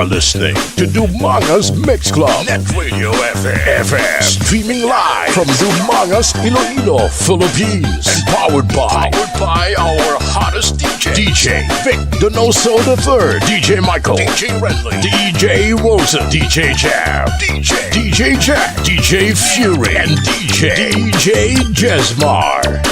are listening to Dumangas Mix Club, NetRadioFM, streaming live from Dumangas, Iloilo, Philippines, and powered by our hottest DJ Vic Donoso III, DJ Michael, DJ Renly, DJ Rosa, DJ Jam, DJ Jack, DJ Fury, and DJ Jesmar.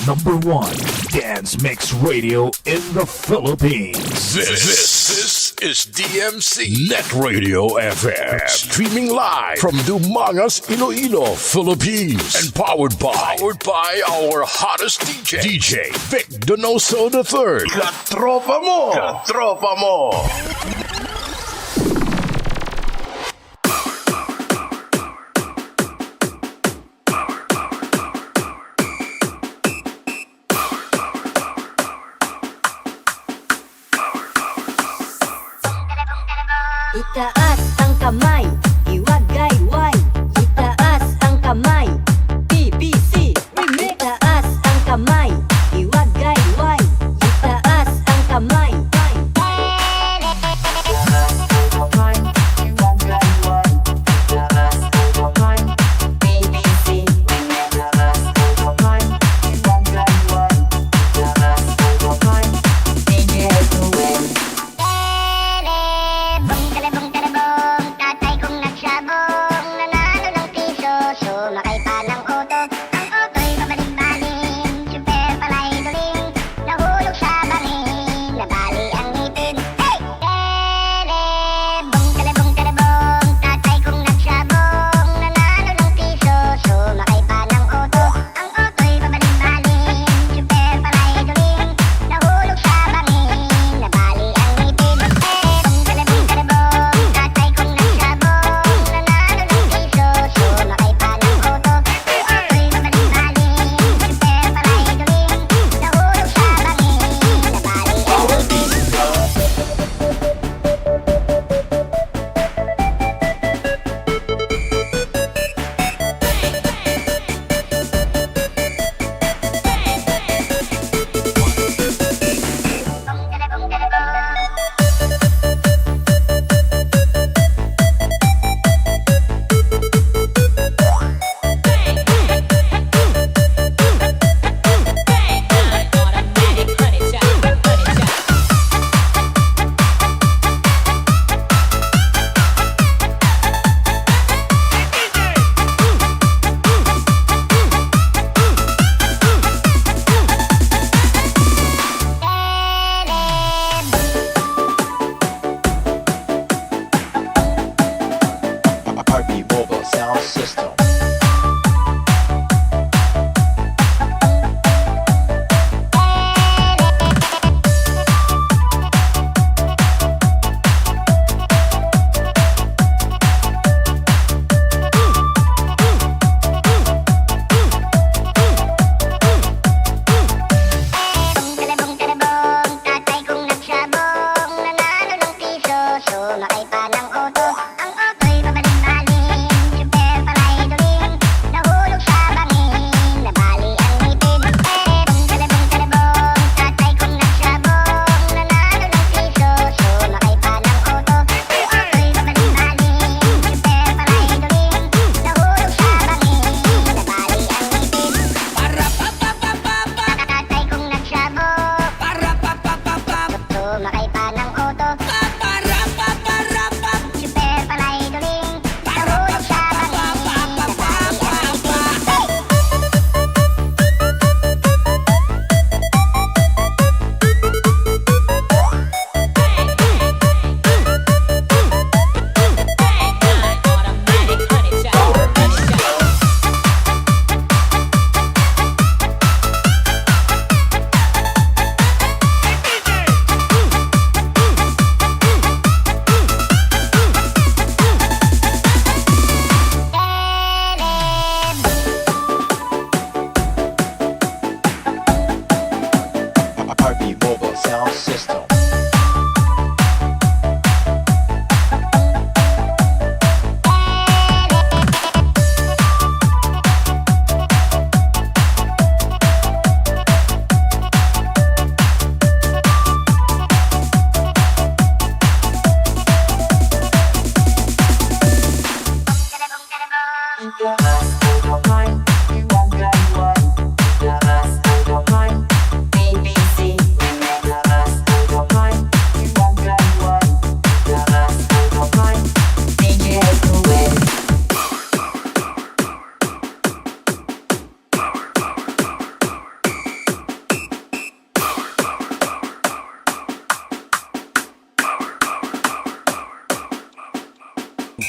#1 dance mix radio in the Philippines. This is DMC NetRadioFM. Streaming live from Dumangas, Iloilo, Philippines. And powered by our hottest DJ Vic Donoso III. Katropa mo! Katropa mo! Itaas ang kamay, iwagayway. Itaas ang kamay, BBC Remix. Itaas ang kamay, iwagayway. Itaas ang kamay. Tatay kong nagsabong, nanalo ng piso, sumakay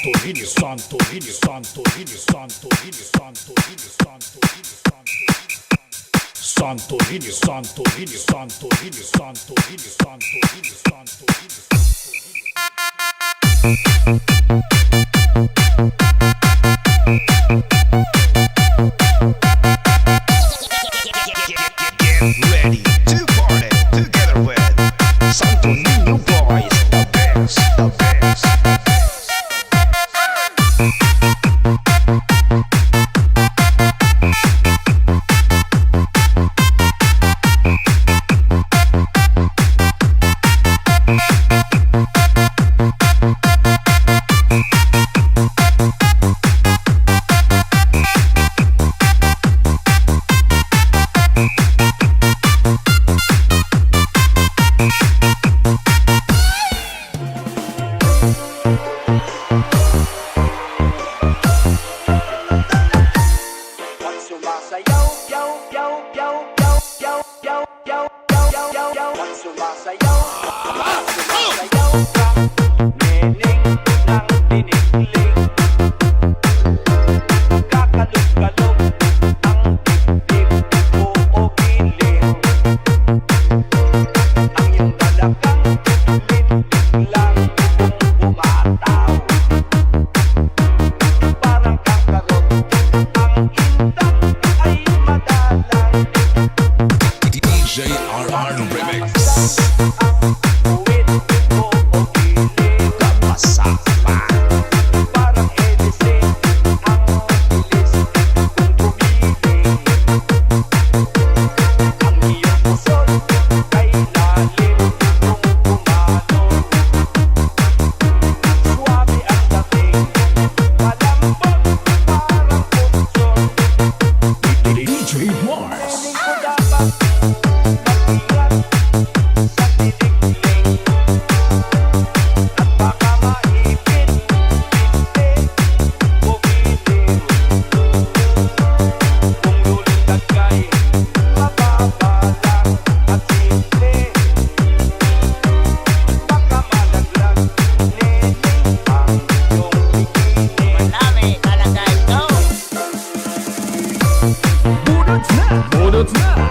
Santorini, Santorini, Santorini, Santorini, Santorini, Santorini, Santorini, Santorini, Santorini, Santorini, Santorini, Santorini, Santorini. Get ready to party together with Santo Niño Boys, the best, the best.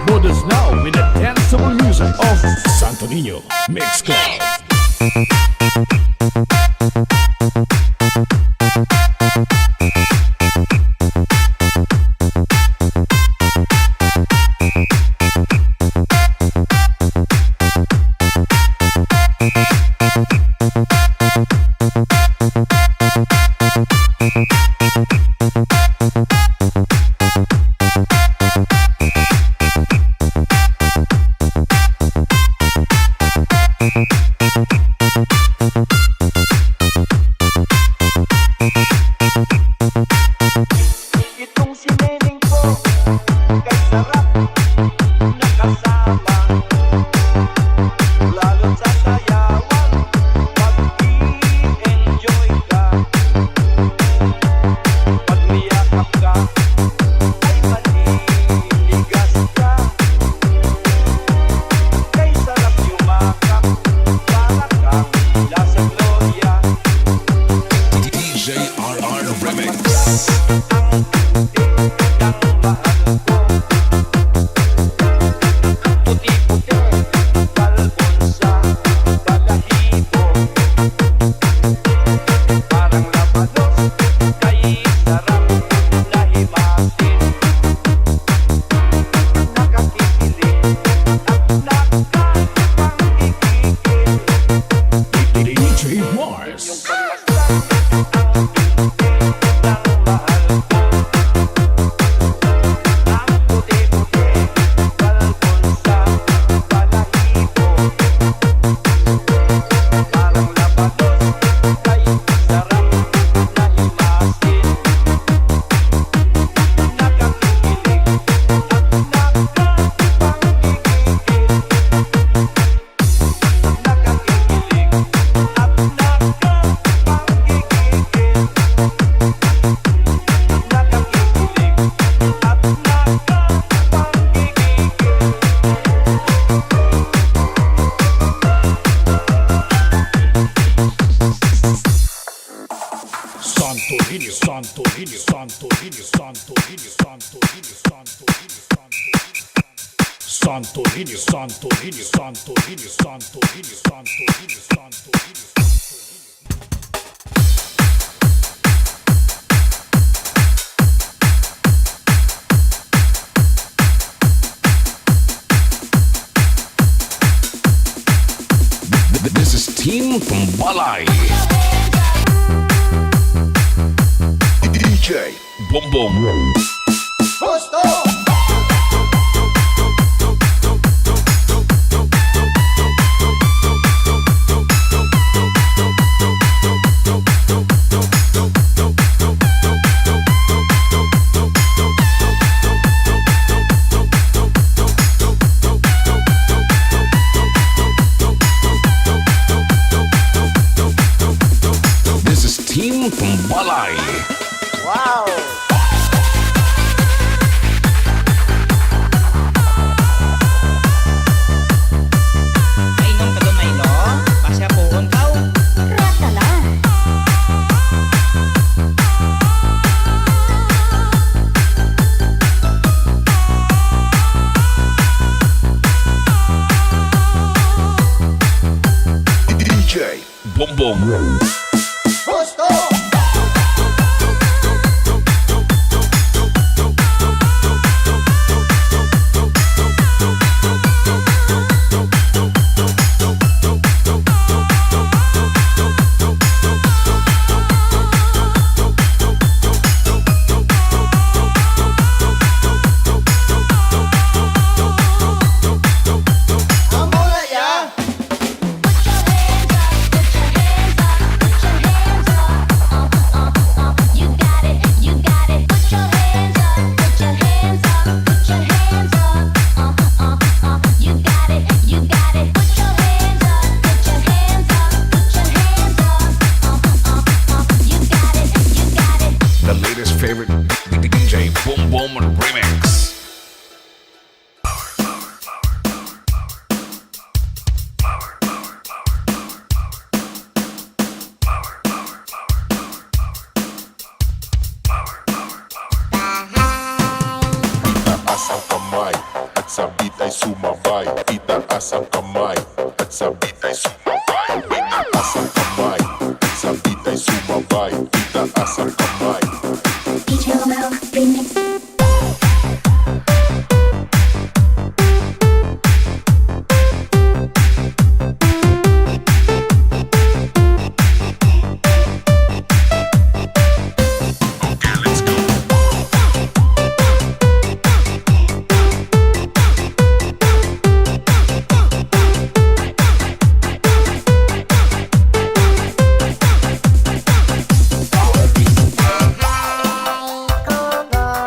Borders now with the danceable music of Santo Niño Mix Club. Santorini, Santorini, Santorini, Santorini, Santorini, Santorini, Santorini, Santorini, Santorini, Santorini, Santorini, Santorini. This is Team from Balay. DJ Boom Boom. This is Team from Balay. Wow! Ay nung kadumay no, pasya puon kaw. Rata na. DJ Boom Boom. You got it, you got it. Put your hands up, put your hands up, put your hands up. You got it, you got it. Put your hands up, put your hands up, put your hands up. You got it, you got it. The latest favorite DJ Boom Boom remix. Itaas ang kamay at sabit ay sumabay. Itaas ang kamay at sabit ay sumabay. Itaas ang kamay at sabit ay sumabay. Itaas ang kamay. DJ Romero remix. Go, go.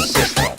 system.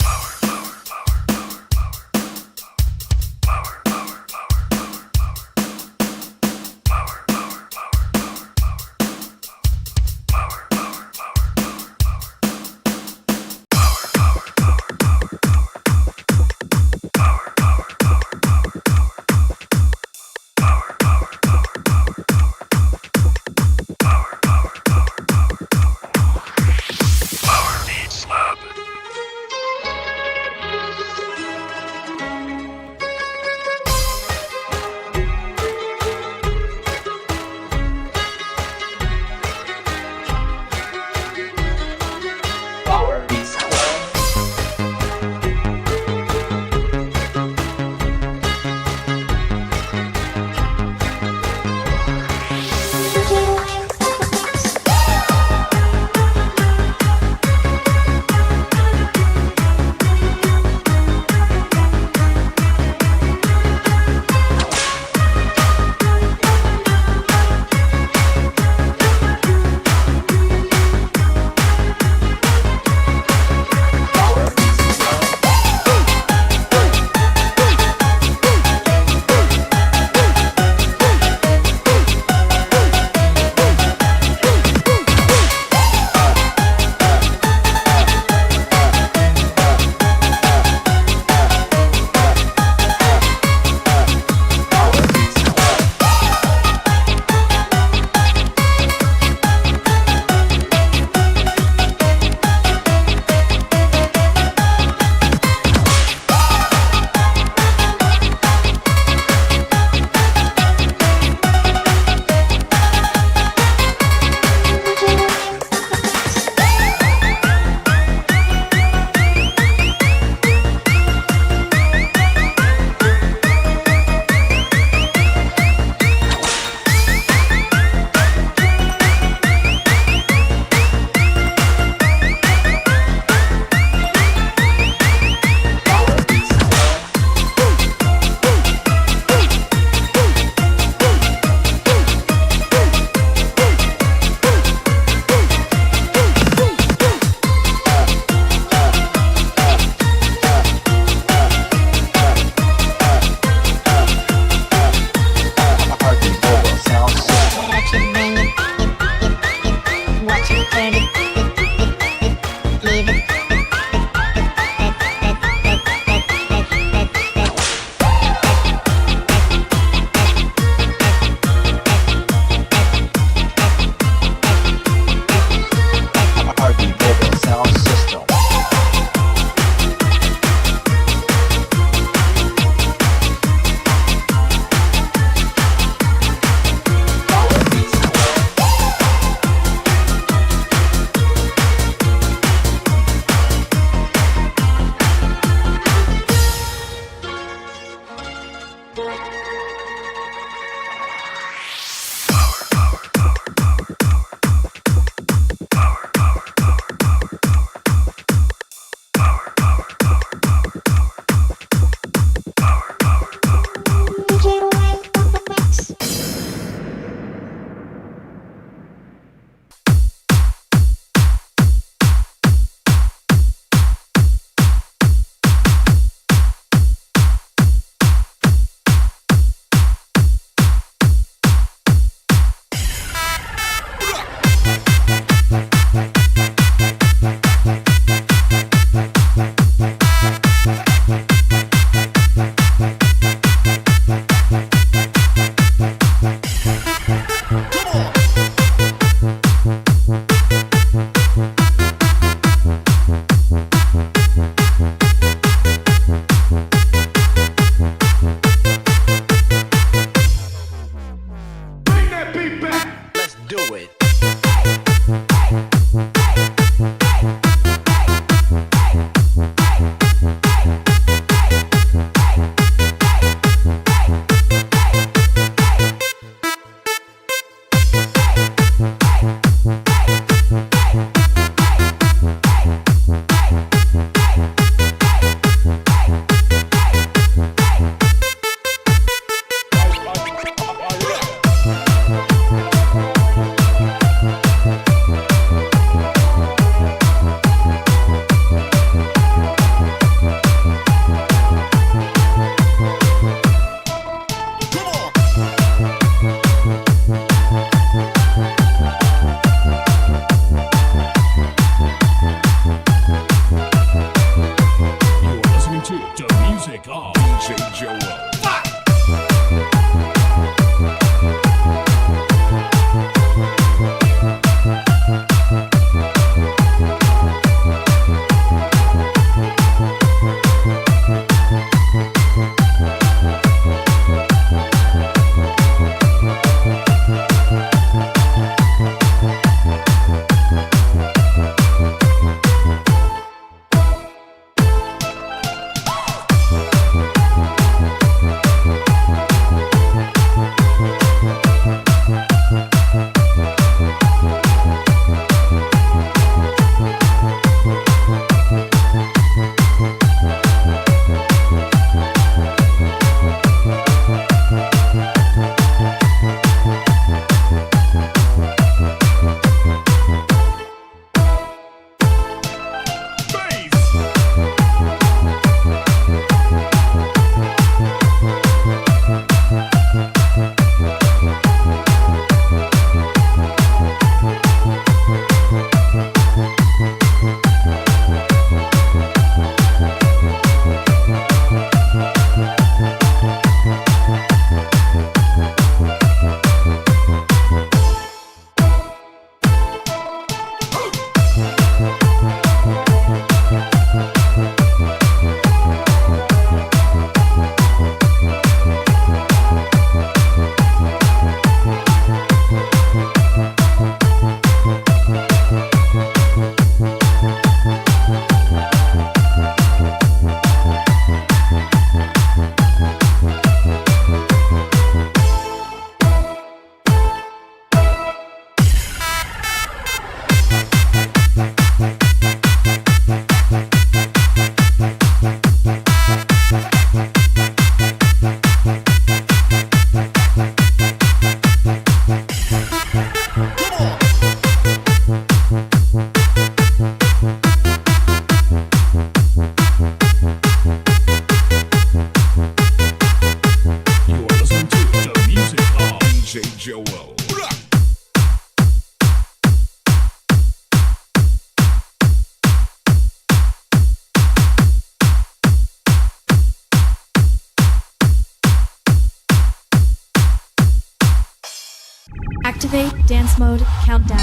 Activate dance mode countdown.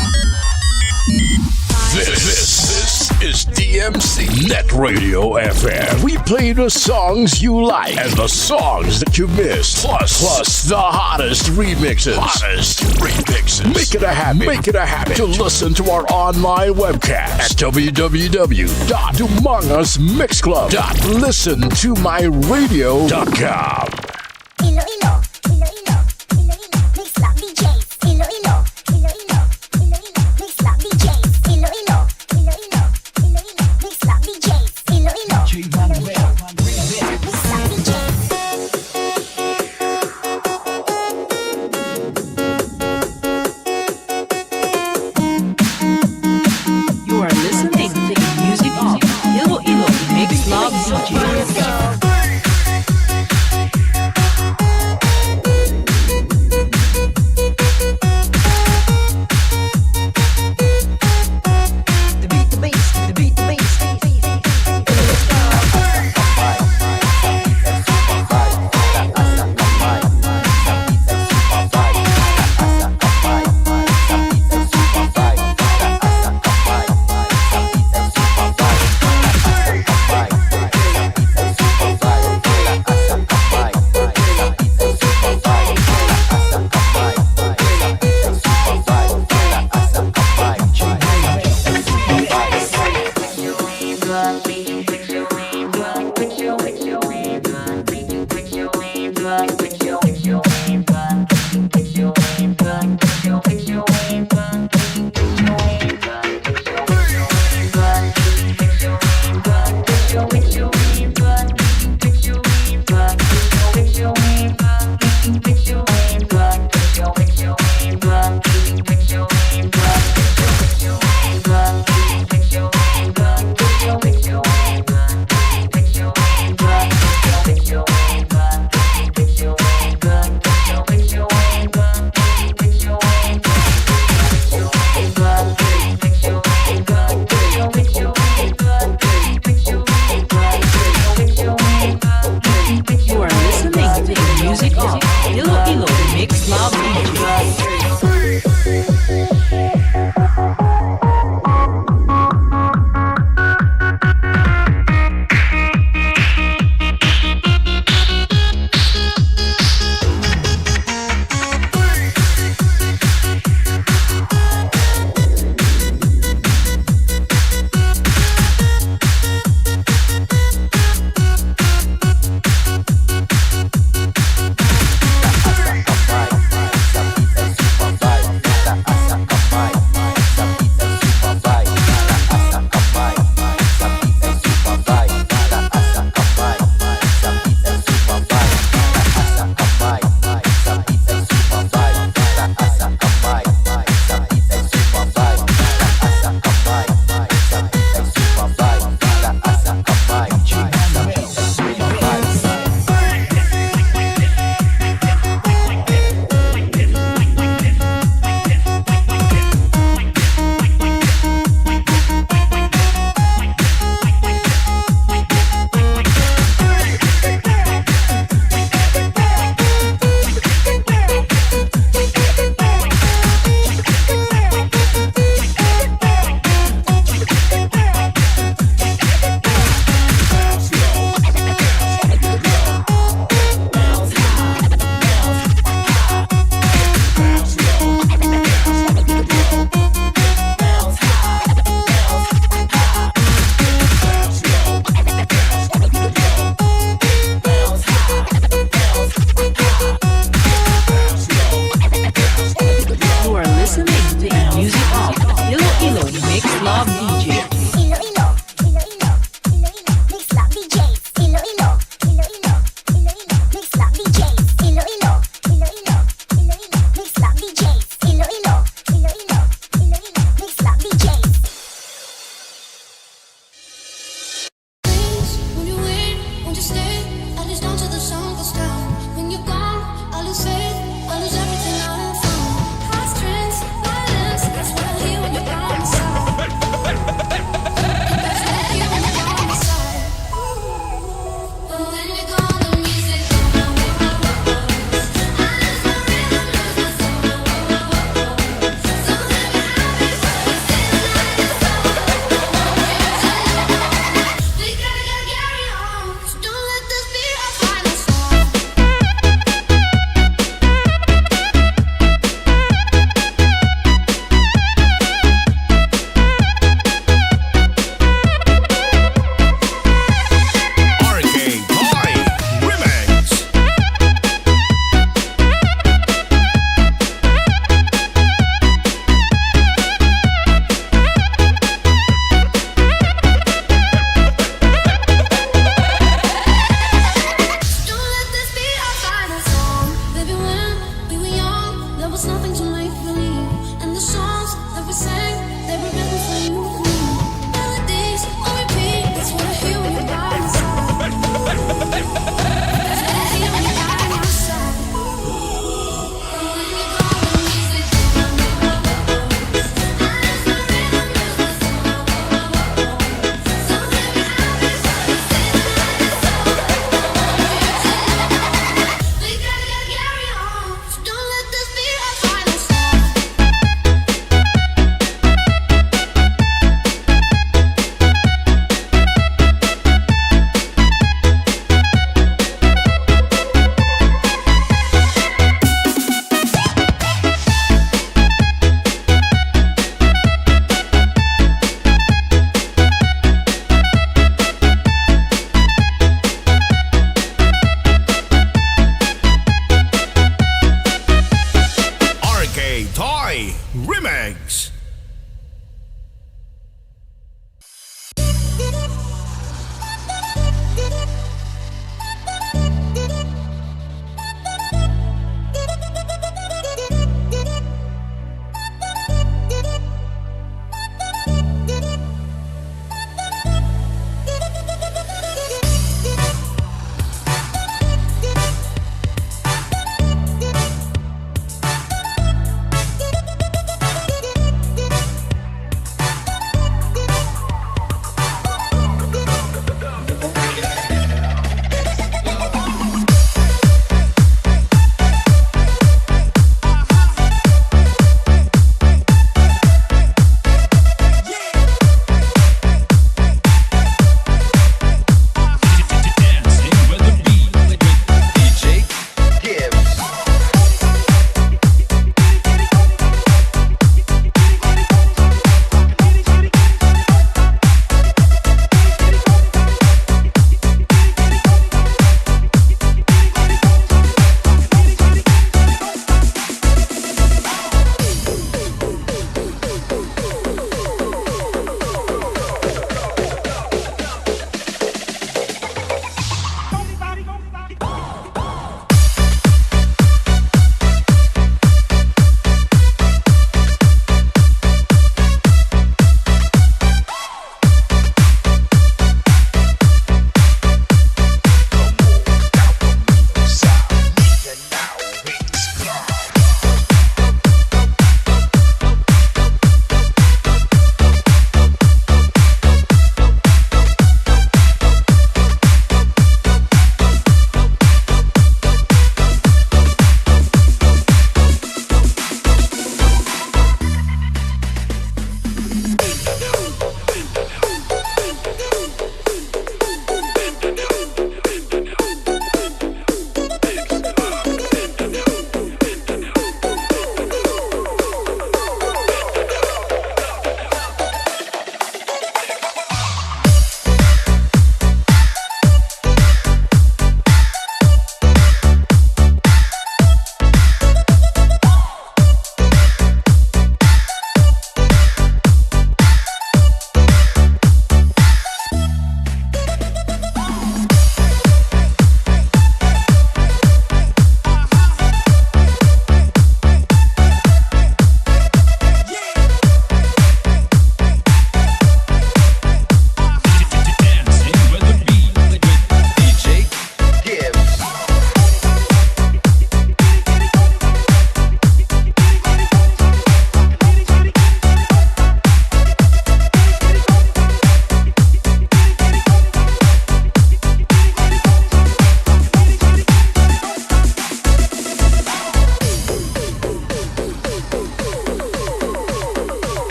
This is DMC Net Radio FM. We play the songs you like and the songs that you missed. Plus the hottest remixes. Make it a habit to listen to our online webcast at www.dumangasmixclub.listentomyradio.com. Iloilo, Iloilo, Iloilo, mix love DJs. Iloilo, Iloilo, Iloilo, mix love DJs. Iloilo, Iloilo, Iloilo, mix love DJs. Iloilo, Iloilo, mix love DJs. You are listening to the music of Iloilo Mix Love DJs. Super vibe.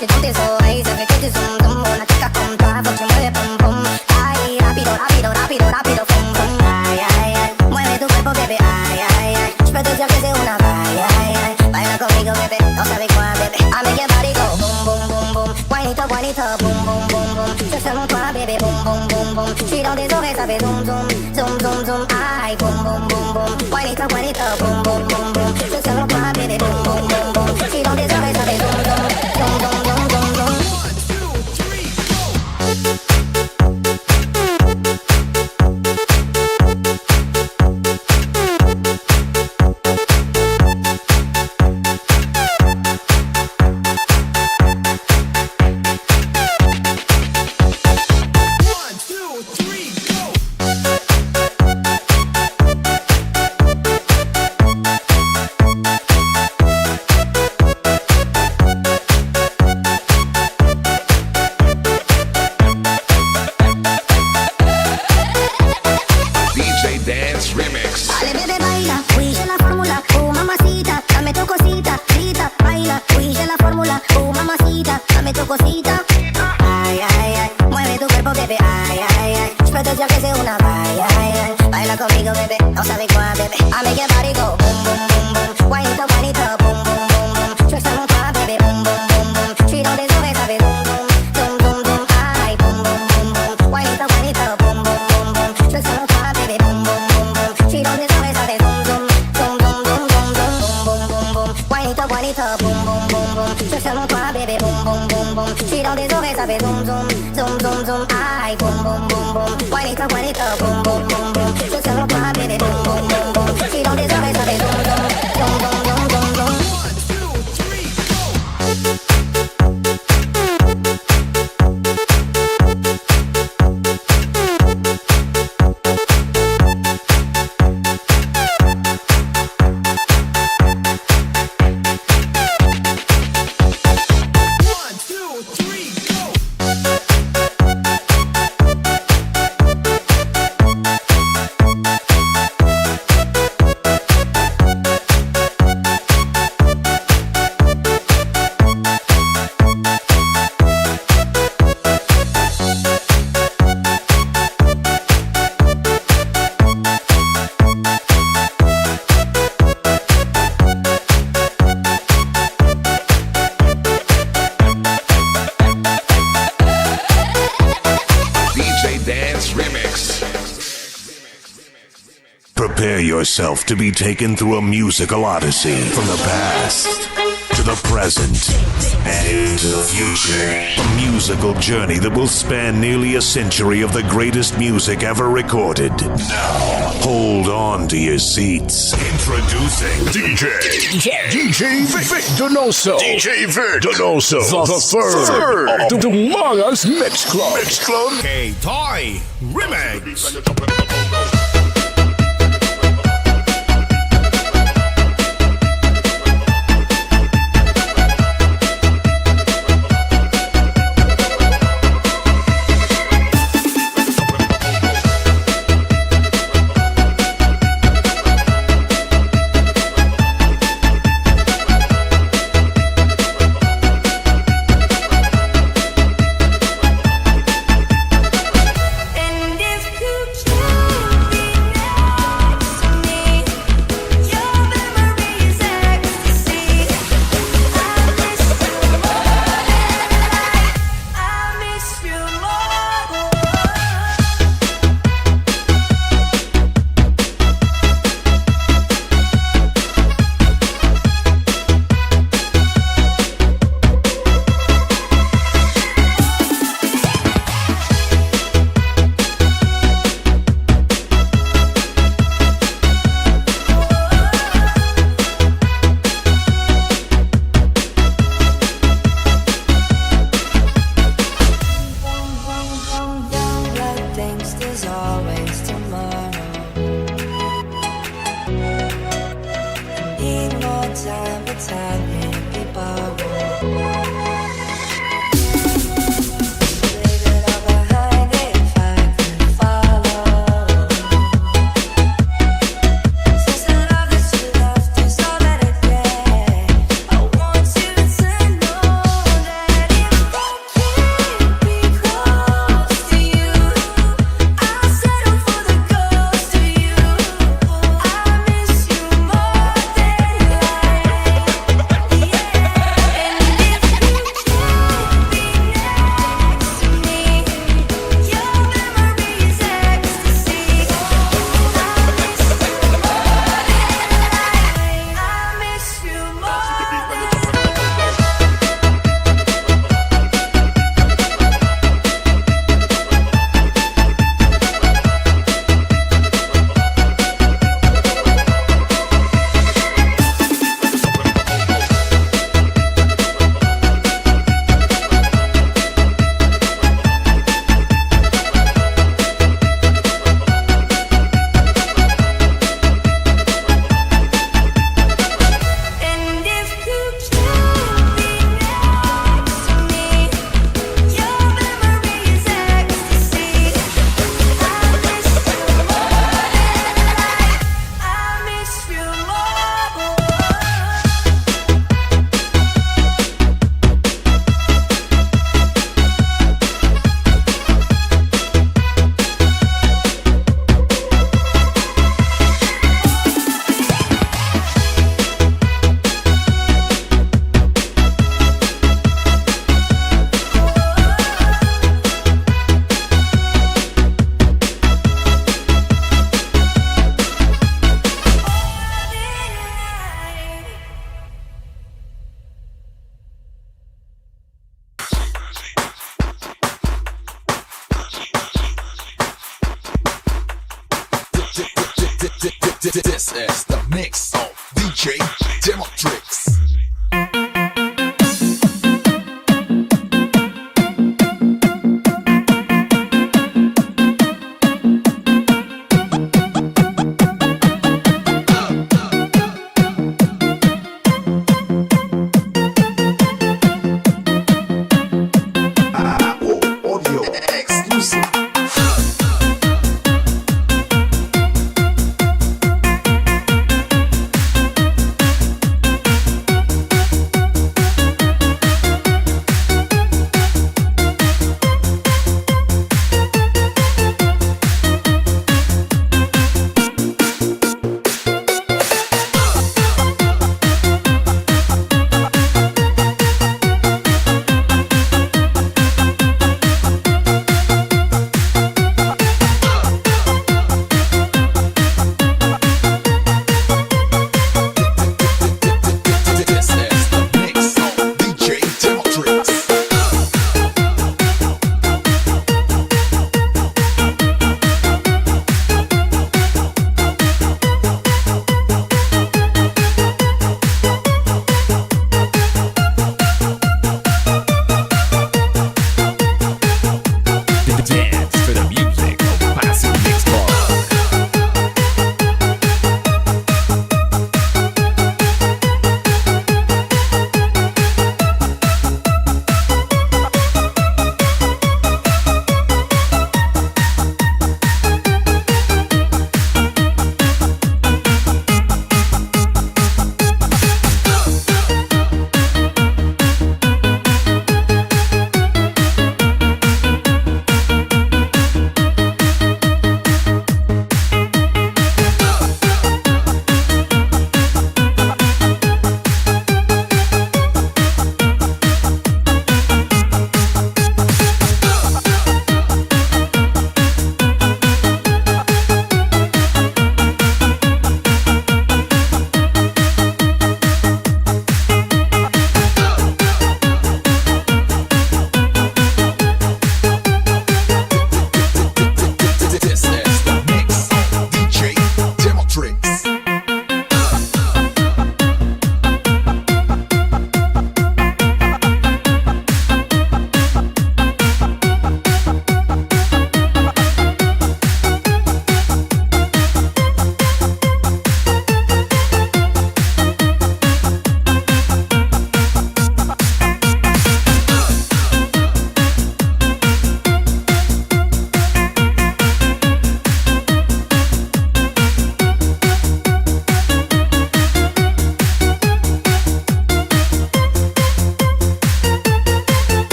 Si tú te soy, se ve que te zoom zoom. Una chica con trazo que mueve pum pum. Ay, rápido, rápido, rápido, rápido, pum pum. Ay, ay, ay, mueve tu cuerpo, bebé. Ay, ay, ay, espero que sea una ay, ay, ay. Baila conmigo, bebé, no sabes cuál, bebé. I make your body go boom, boom, boom, boom. Guanito, boom, boom, boom, boom. Je sais mon toi, bébé, boom, boom, boom, boom. J'suis dans tes oreilles, ça fait zoom, zoom, zoom, zoom, zoom. Ay, boom, boom, boom, boom. Guanito, boom, boom, boom, boom. Je sais mon toi, bébé, boom, boom, boom, boom. J'suis dans tes oreilles, ça fait zoom, zoom, zoom, zoom, zoom, zoom, zoom. Prepare yourself to be taken through a musical odyssey from the past to the present and into the future. A musical journey that will span nearly a century of the greatest music ever recorded. Now, hold on to your seats. Introducing DjVicDonosoIII. DjVicDonosoIII, the third of the Dumangas Mix Club. K-Toy Remix. And if you choose This is the mix of DJ Demotrix.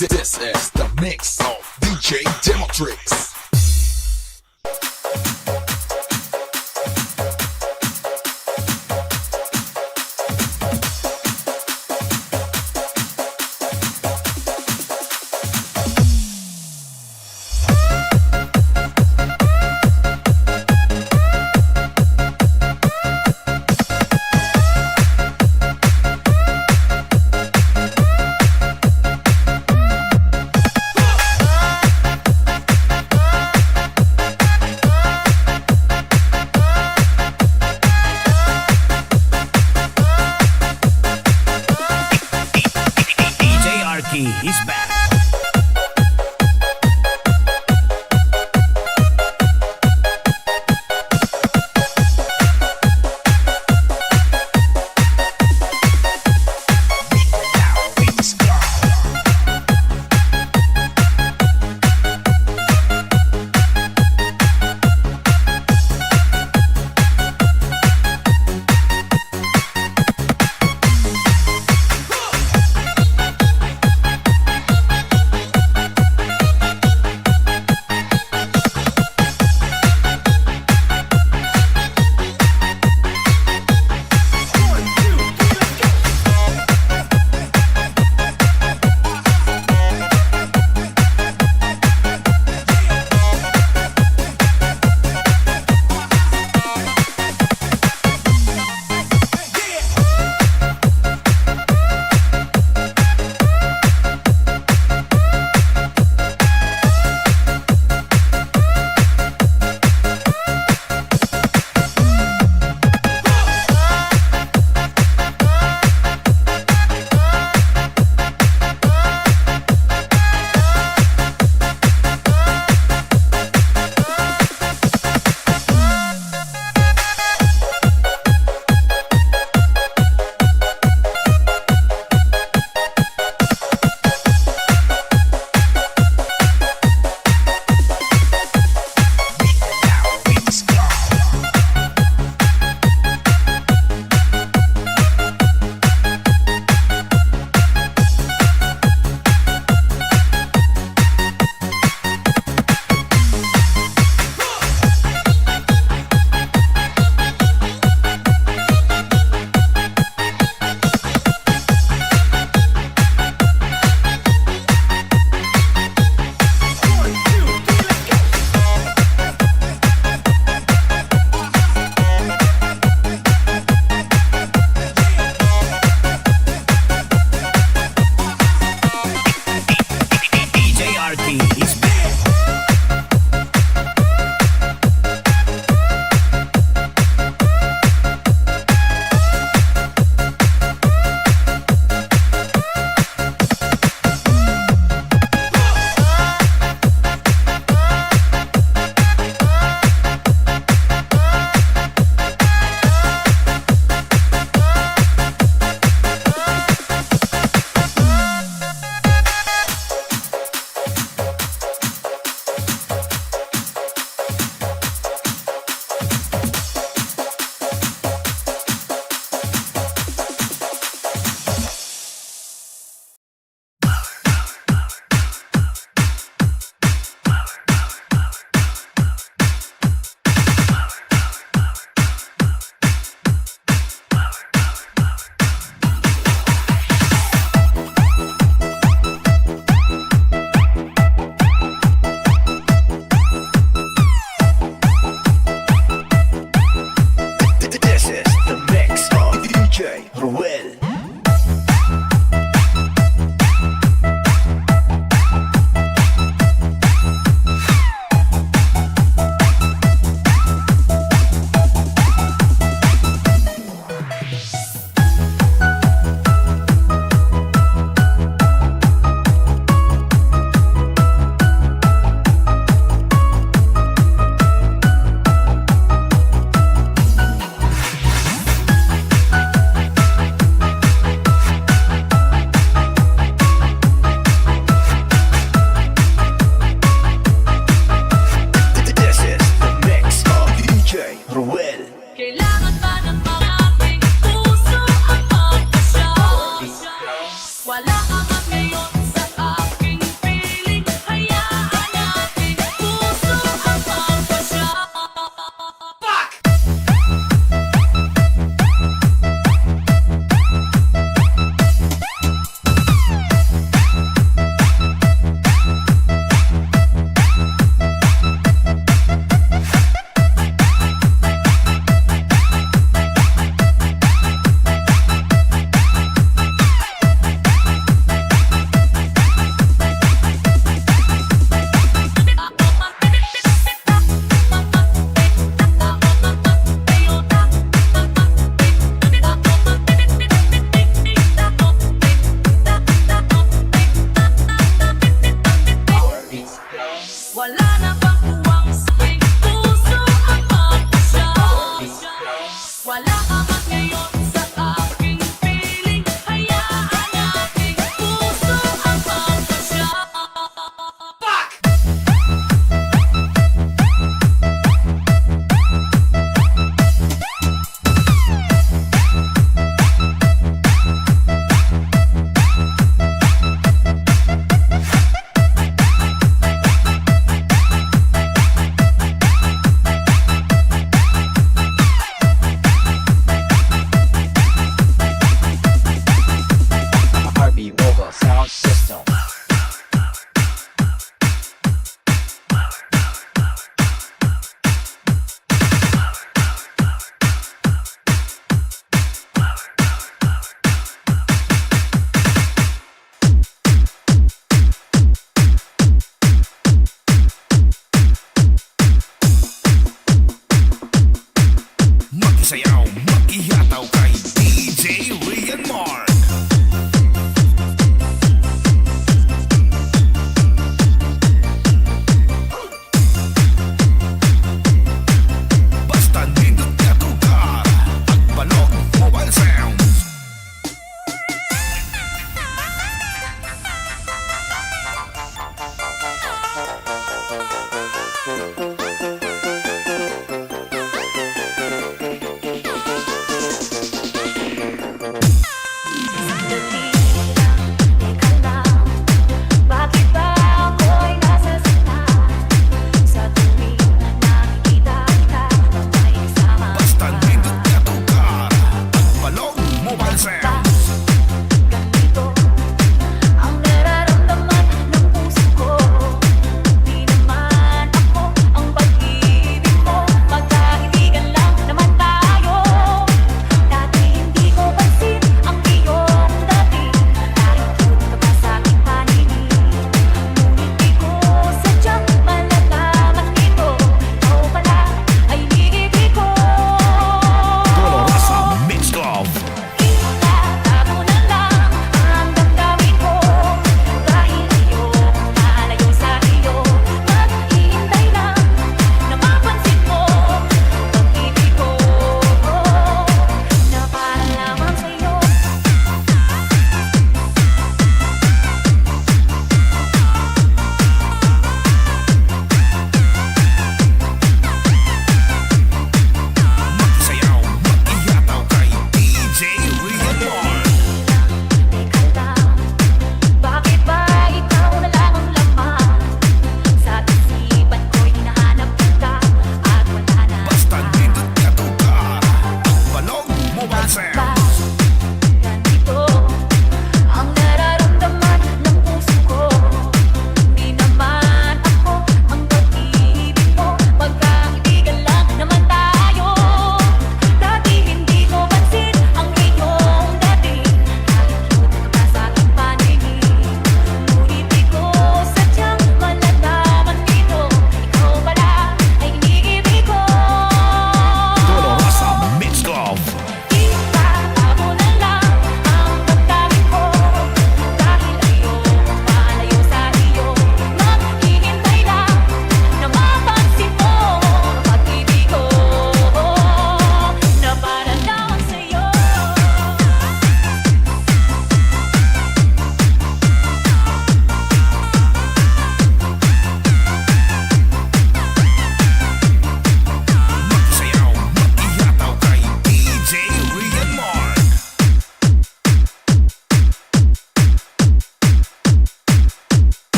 This is the mix of DJ Demotrix. Kailangan ba ng mga ating puso ang magpasya? Wala ka man ngayon sa aking piling, hayaan natin puso ang magpasya. Wala na bang uwang sa aking puso ang magpasya? Wala ka man ngayon sa aking piling, hayaan natin puso ang magpasya. RB Mobile Sound System. Magsayaw, mag-ihataw kay DJ Rian Mark. Basta nindot ka tugar, Agbalog Mobile Sounds.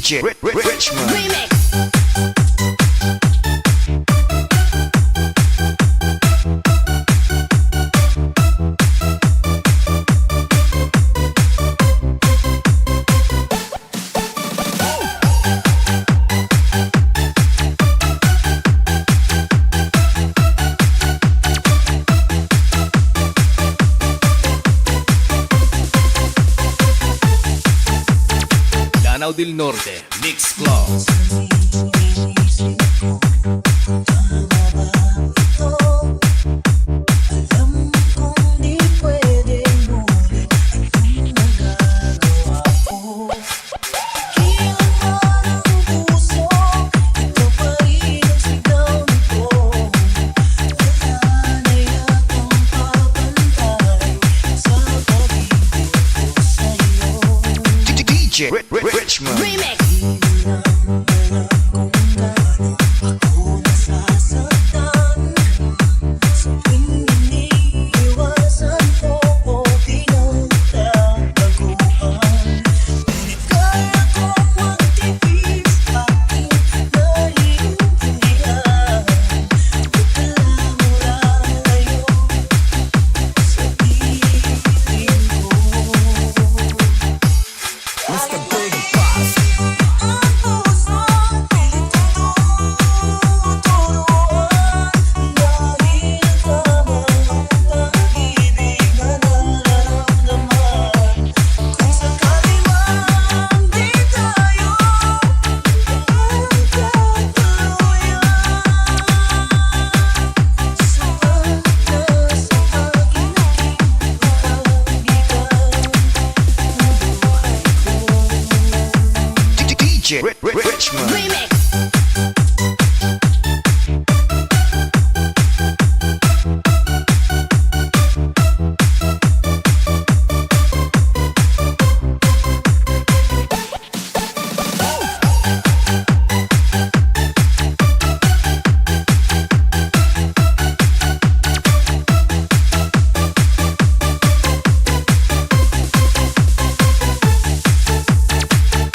Richmond. Remix. Lanao del Norte Mix Club. Richmond. Remix. Richmond. Remix.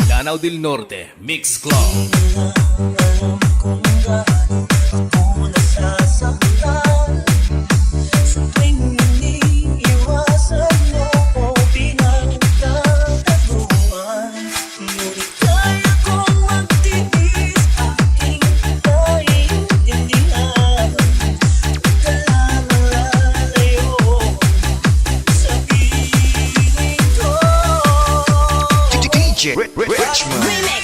Lanao del Norte Mix Club. Richmond. Remix.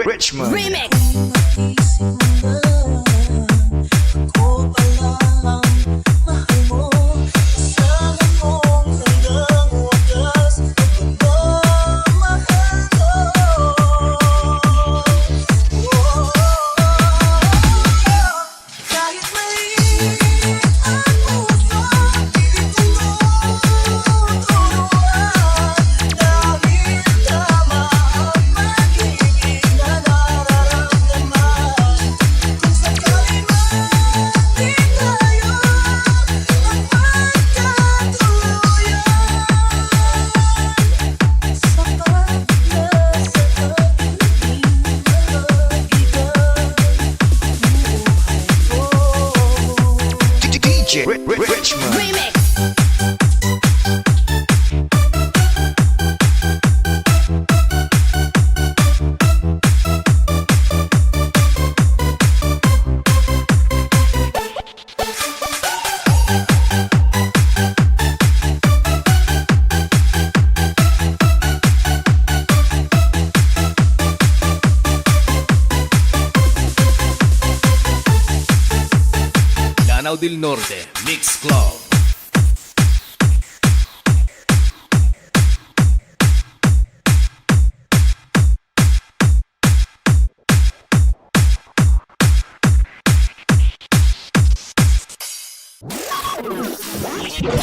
Richmond. Remix. Nararamdaman Lanao del Norte Mix Club.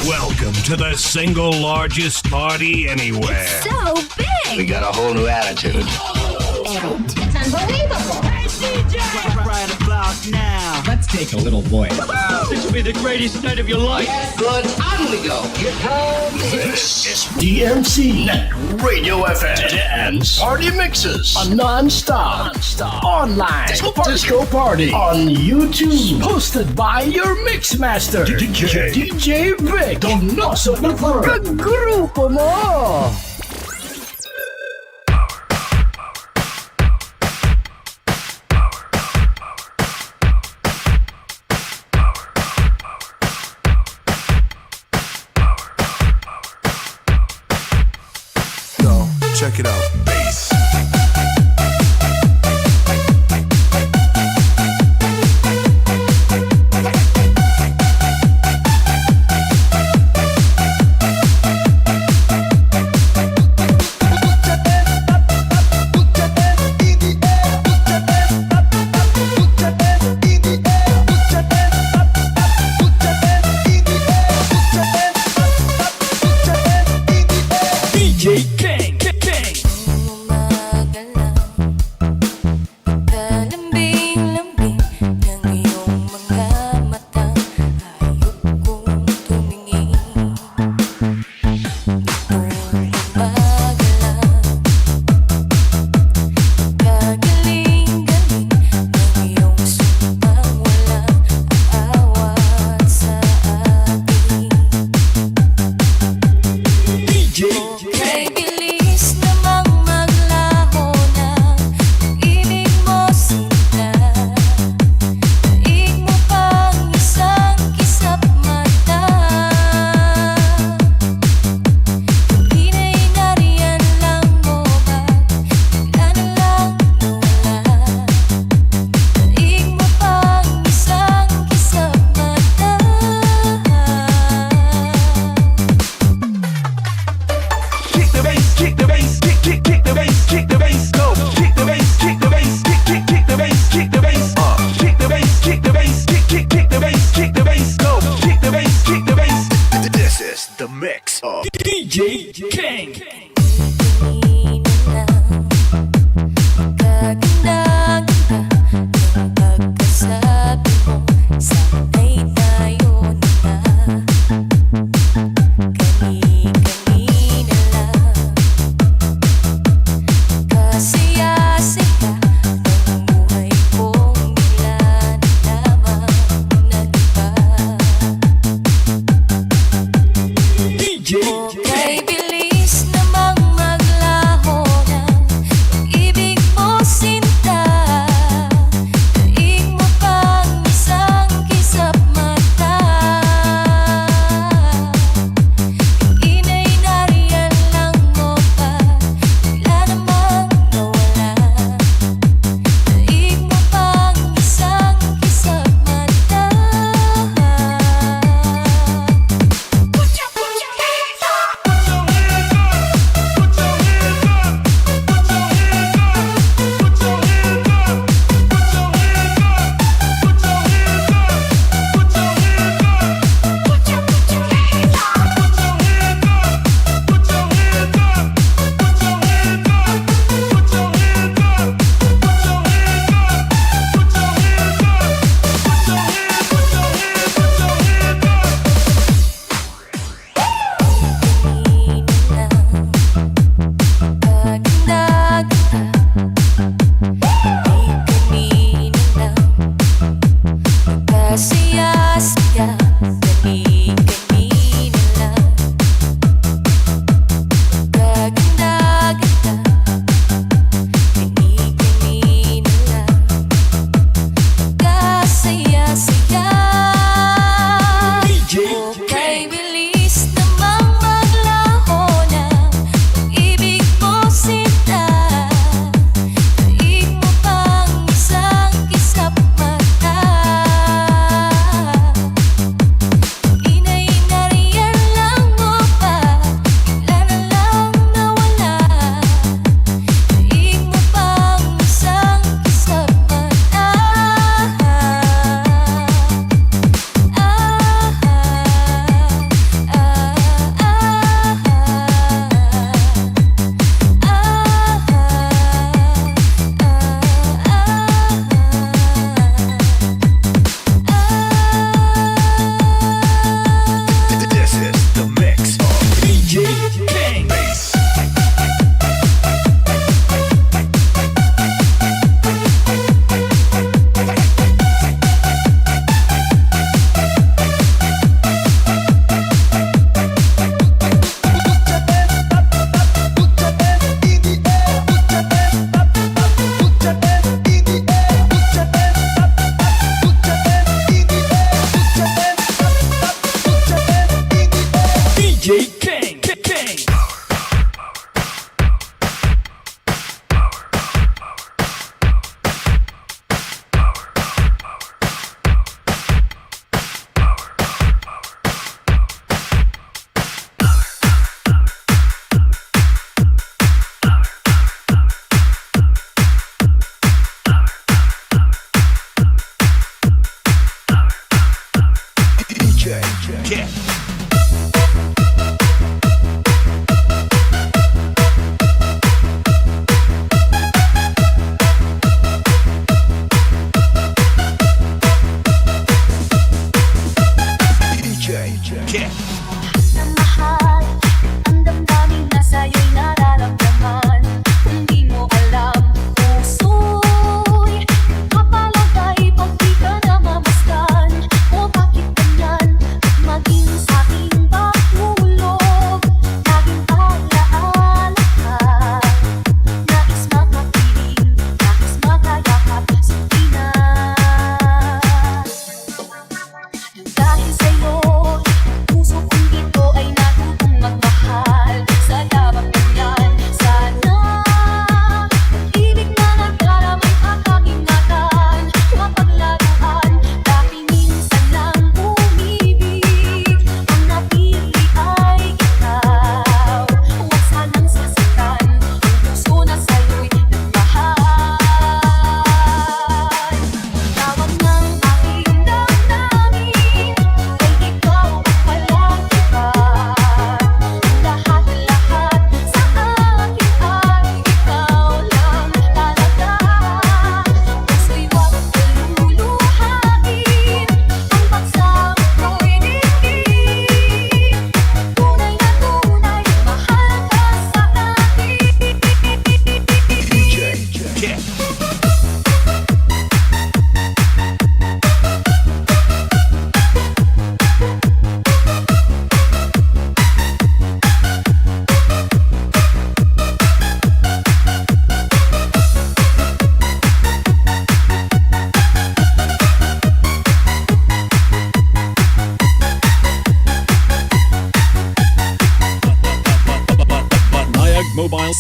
Welcome to the single largest party anywhere. So big! We got a whole new attitude. It's unbelievable! Right about now. Let's take a little voice. This will be the greatest night of your life. Good, on we go. This is DMC Net Radio FM Dance Party Mixes, a non-stop online disco party on YouTube, hosted by your mixmaster DJ DjVicDonosoIII. Grupo mo! Check it out. Bass. DJ King.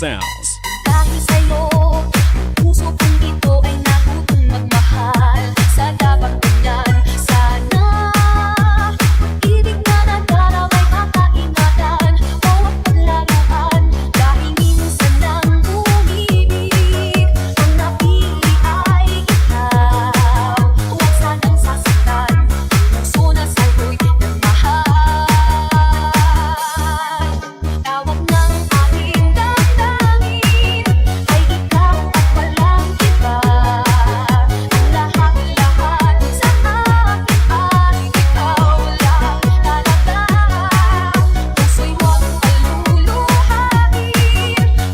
Sounds. Dahil sa'yo, puso kong ito ay natutong magmahal. Sa dapat ganyan, sana ibig na nagdaraw ay kakaingatan. Bawat paglaruan, dahil minsan lang umibig. Ang napili ay ikaw. Huwag sanang sasaktan, puso na sa'yo'y nagmahal. Tawag ng aking damdamin ay ikaw at walang iba. Ang lahat-lahat sa akin ay ikaw lang talaga. Puso'y huwag paluluhain,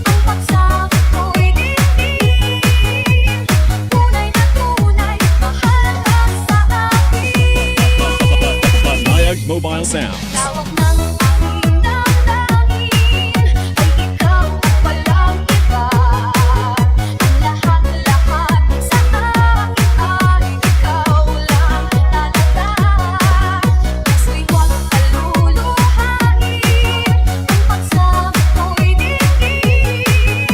ang pagsama ko'y diin. Tunay na tunay, mahal ka sa akin. Panay Mobile Sounds. Tawag ng aking damdamin ay ikaw at walang iba. Ang lahat-lahat sa akin ay ikaw lang talaga. Puso'y huwag paluluhain, ang pagsama ko'y diin.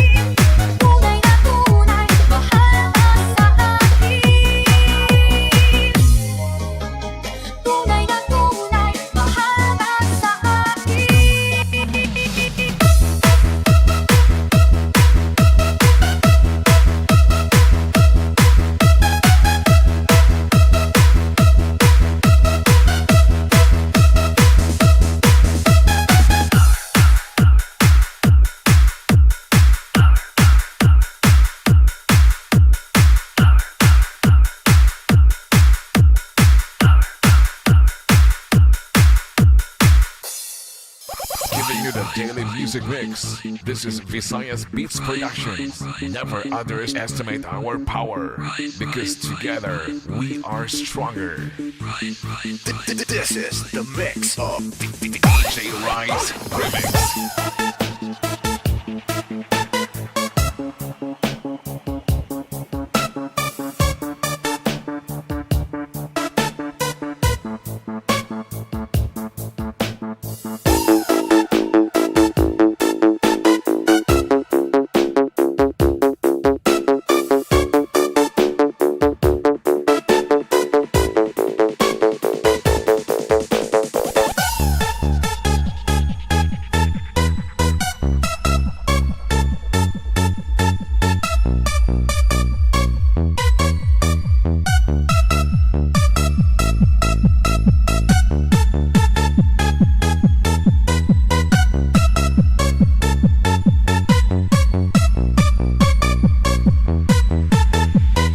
Tunay na tunay, mahal ka sa akin. Tunay na tunay, mahal ka sa akin. Giving you the daily music mix. This is Visayas Beats Productions. Never underestimate our power, because together we are stronger. This is the mix of DJ Rise Remix.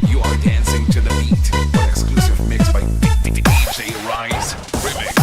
You are dancing to the beat. For exclusive mix by DJ Rise Remix.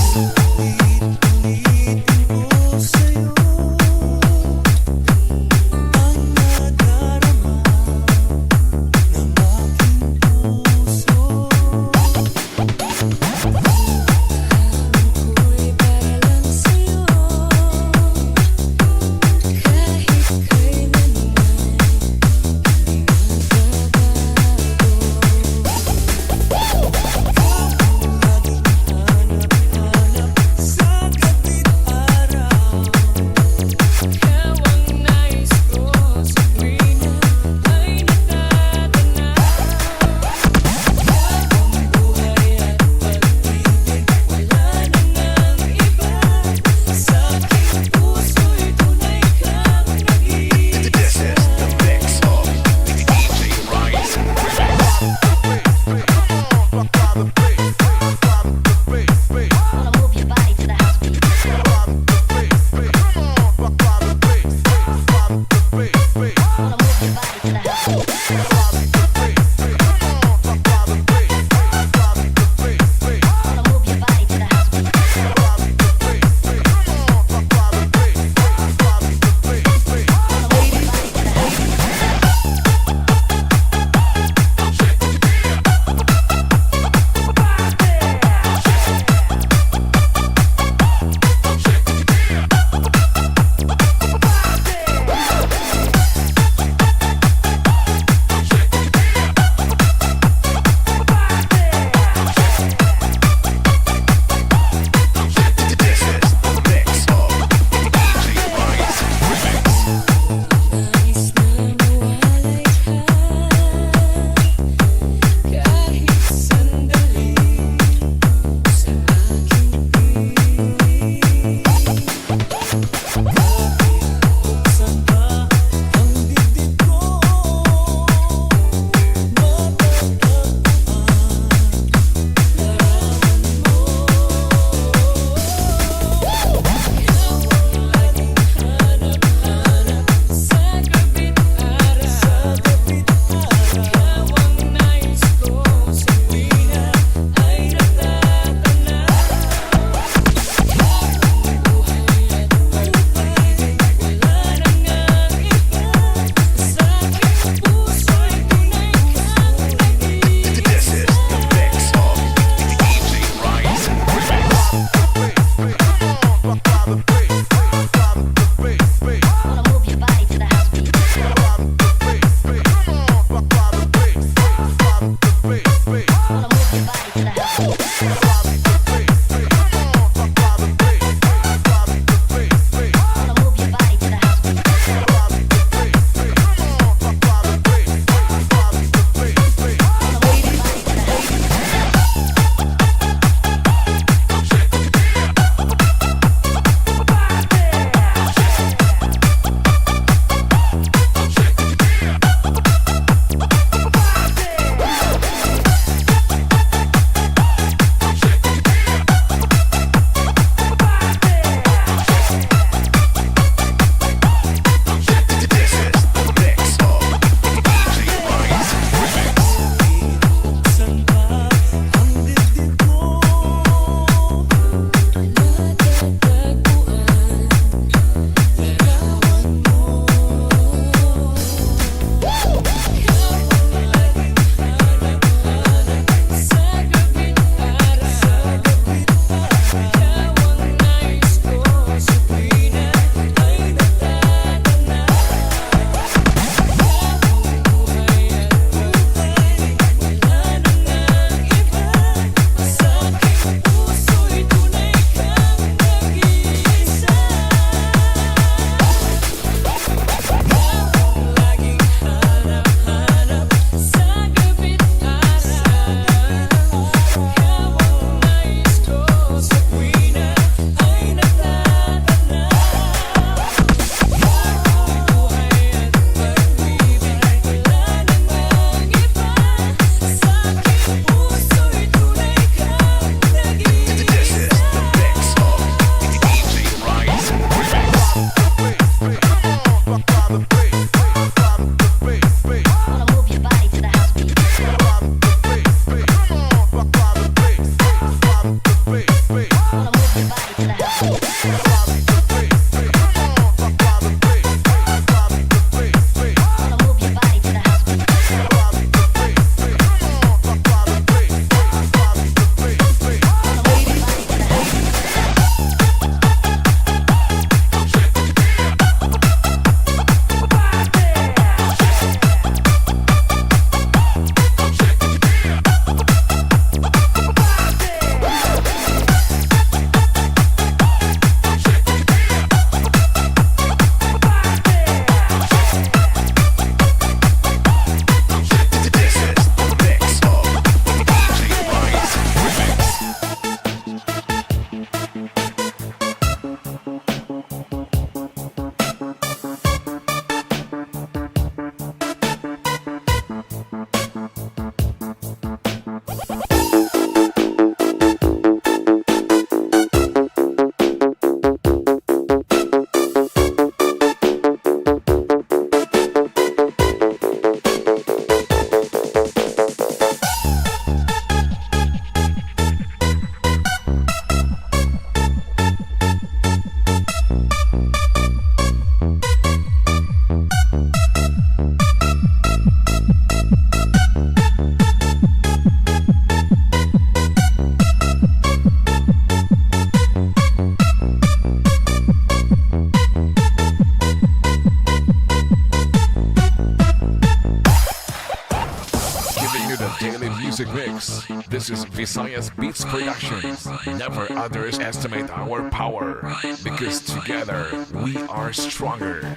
This is Visayas Beats Productions. Never underestimate our power, because together we are stronger.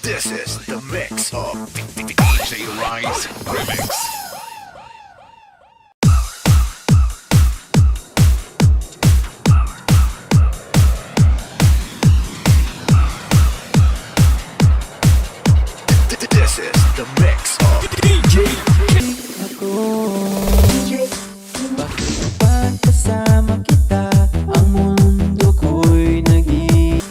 This is the mix of DJ Rise Remix. This is the mix of DJ. Bakit kasama kita, ang mundo ko'y nag-iisip.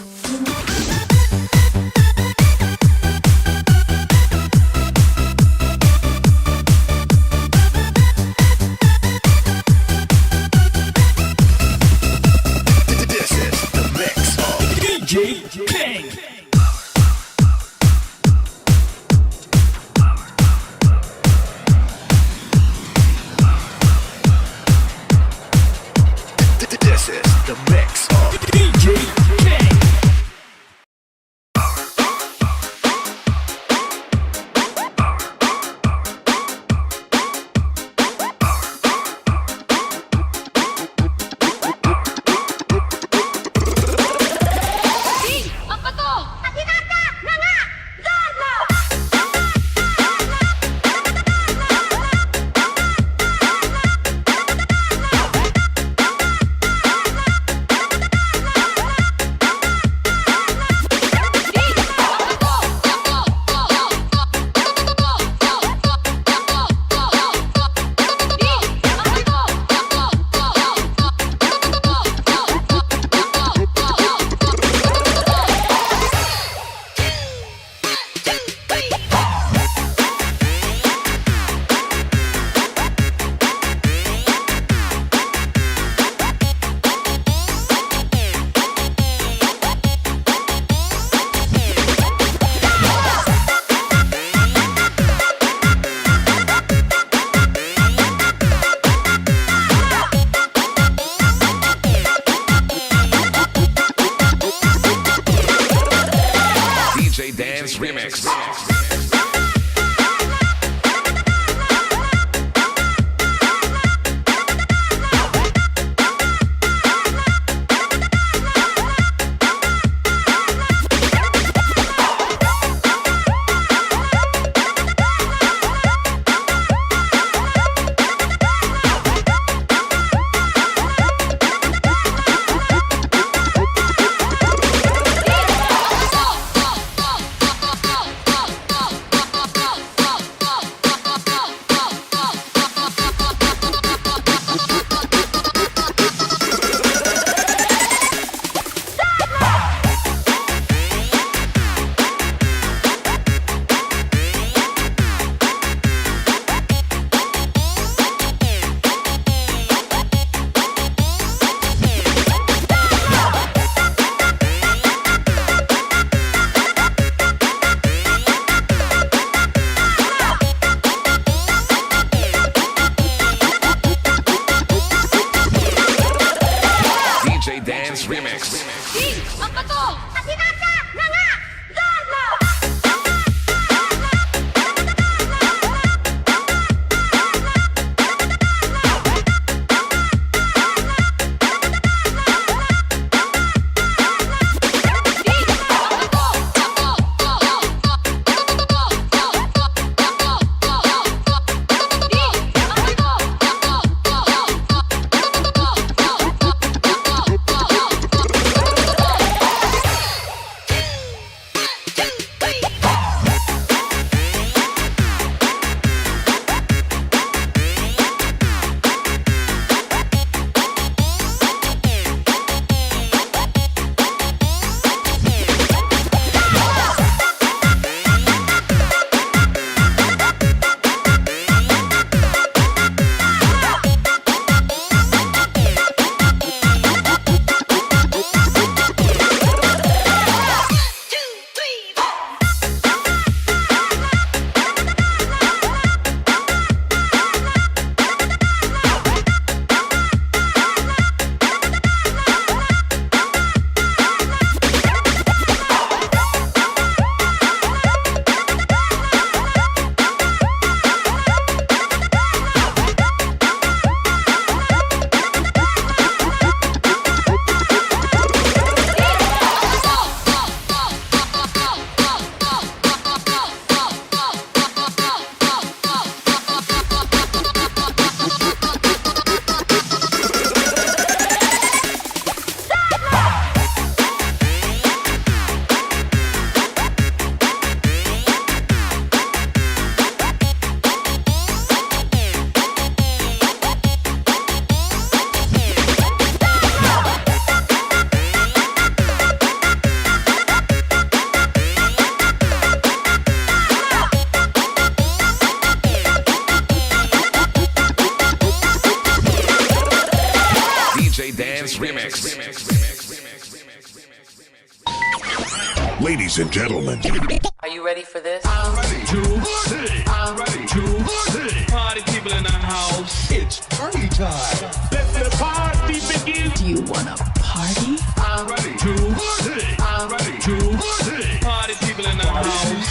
Ladies and gentlemen, Are you ready for this? I'm ready to see. I'm ready to see. Party people in the house. It's party time. Let the party begin. Do you wanna party? I'm ready to see. I'm ready to see. Party people in the house.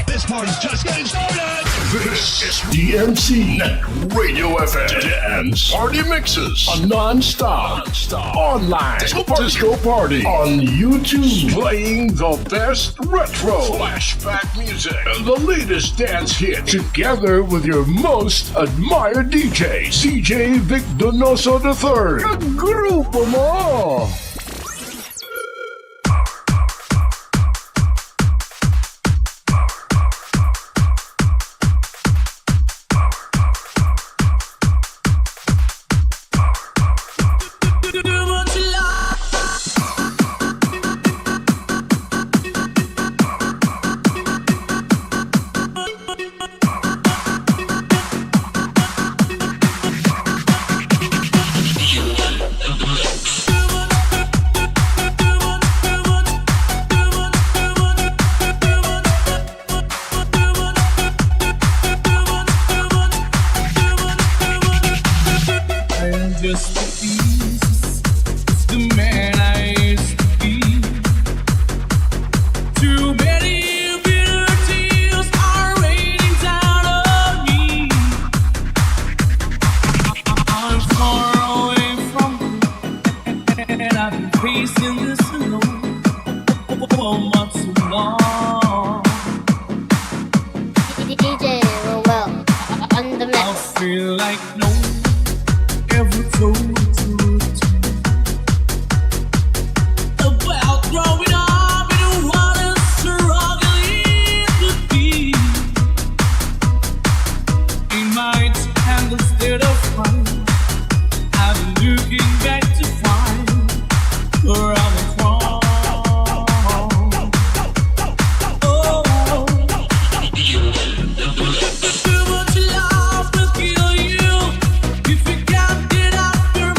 This party's just getting started. this is DMC Net Radio FM Dance Party Mixes, a non-stop online disco party on YouTube, playing the best retro flashback music and the latest dance hit, together with your most admired DJs, DjVicDonosoIII. Grupo mo! If you can't get out your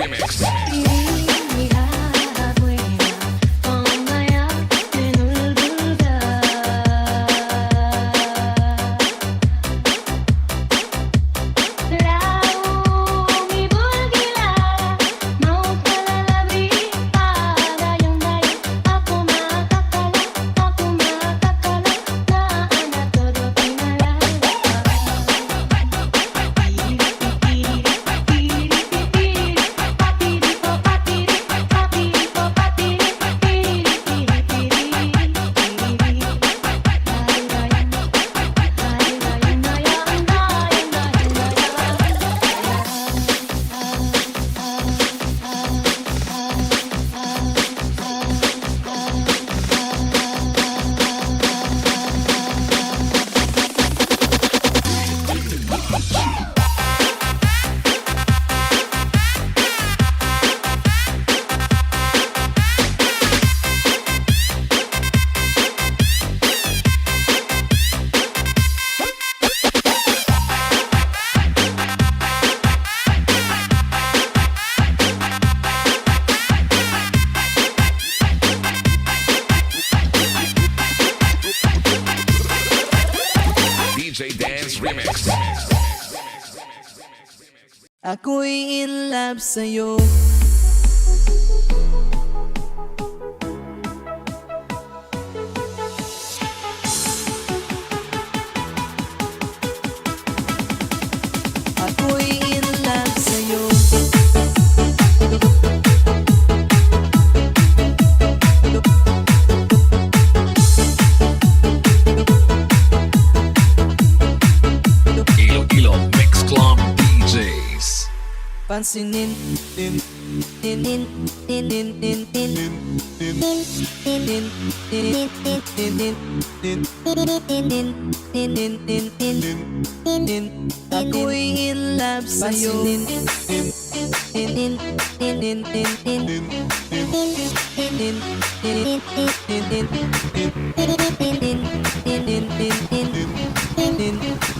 Remix. DJ Dance Remix. Ako'y in love sa'yo. Ako'y in love sa'yo. Ilo Mix Club DJs. Pansinin din din din din din din din din din din. Ako'y in love sa'yo.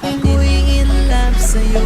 Ako'y in love sa'yo.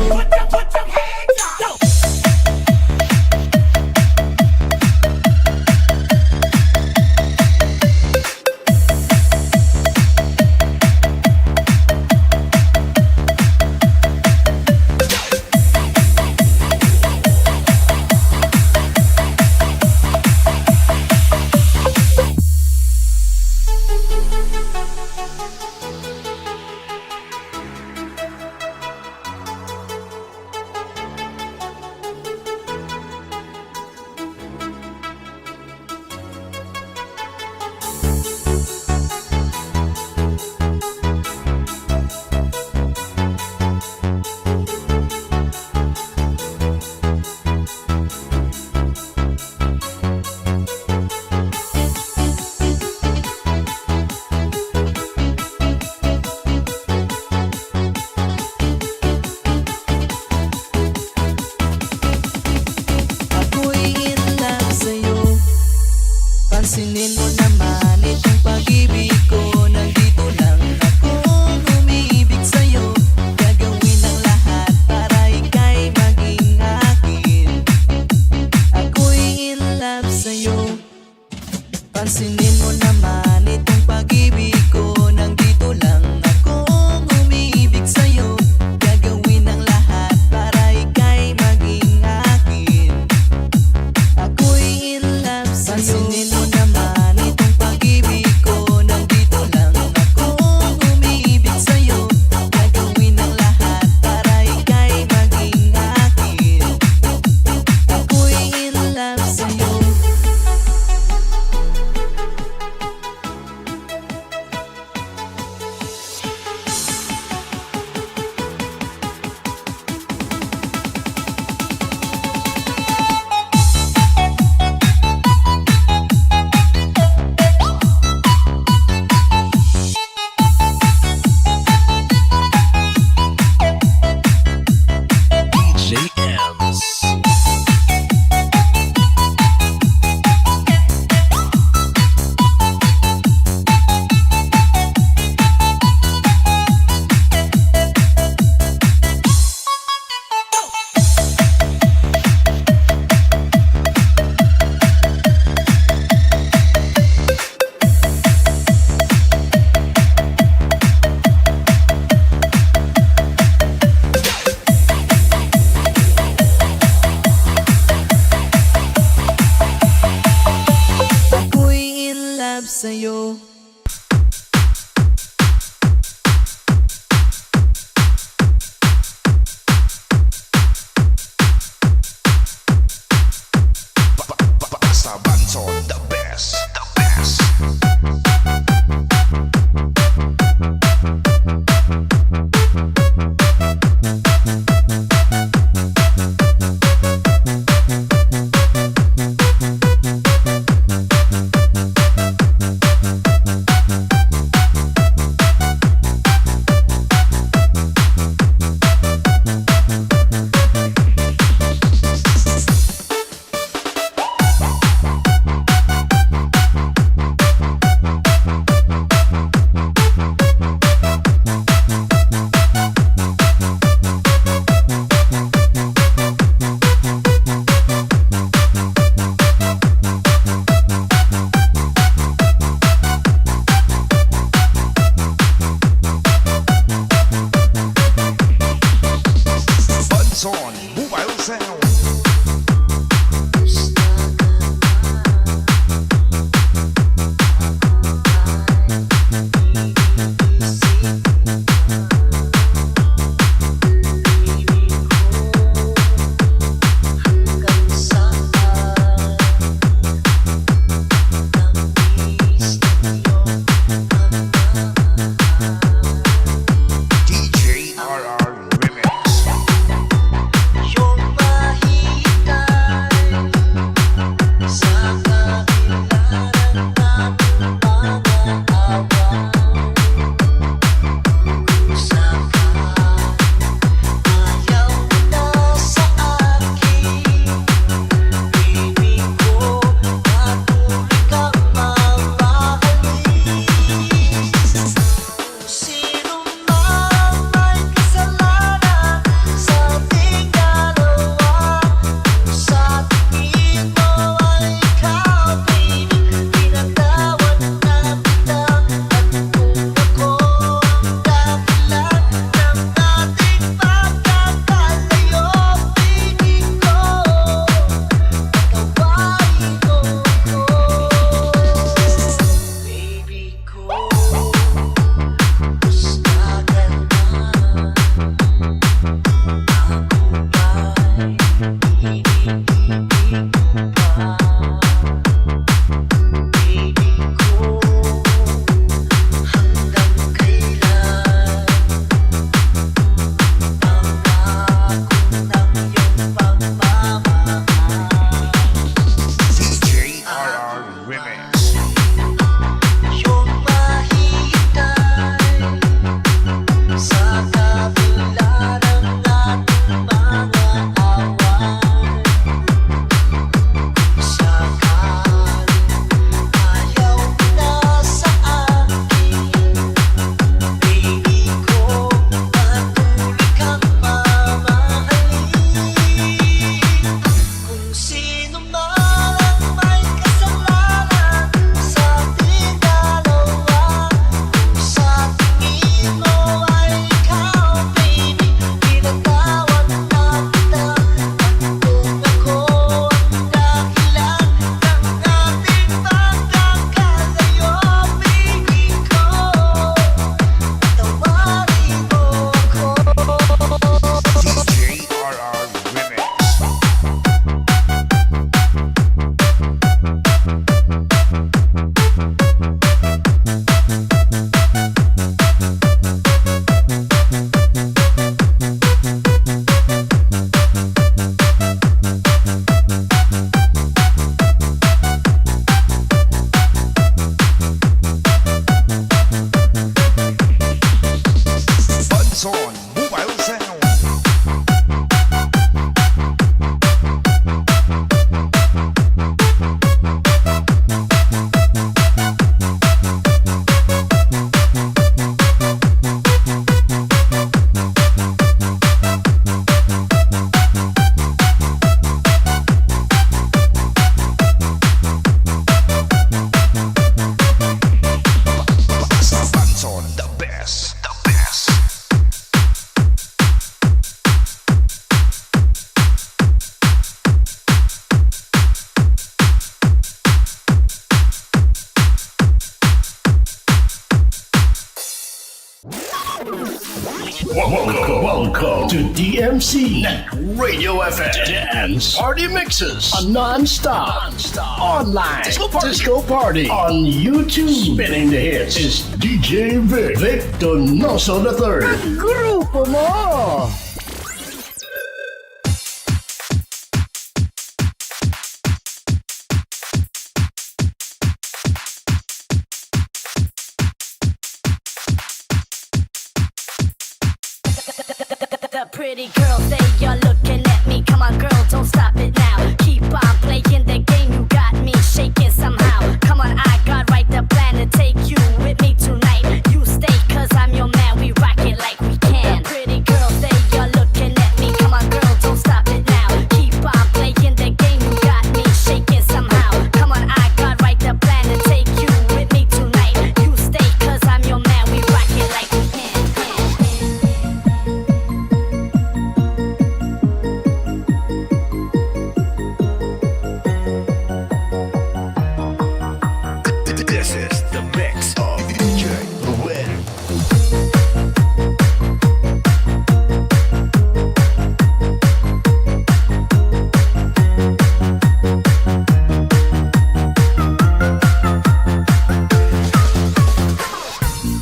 DMC Net Radio FM Dance Party Mixes, a non-stop online disco party on YouTube. Spinning the hits is DJ DjVicDonosoIII. Grupo mo! The pretty girls, say you're looking at me. Come on, girl, don't stop it now. Keep on playing the game, you got me shaking somehow. Come on, I got right the plan to take you with me tonight. You stay, cause I'm your man, we rock it like we can. The pretty girls, say you're looking at me. Come on, girl, don't stop it now. Keep on playing the game, you got me shaking somehow. Come on, I got right the plan to take you with me tonight. You stay, cause I'm your man, we rock it like we can. This is the mix of DJ Ruel.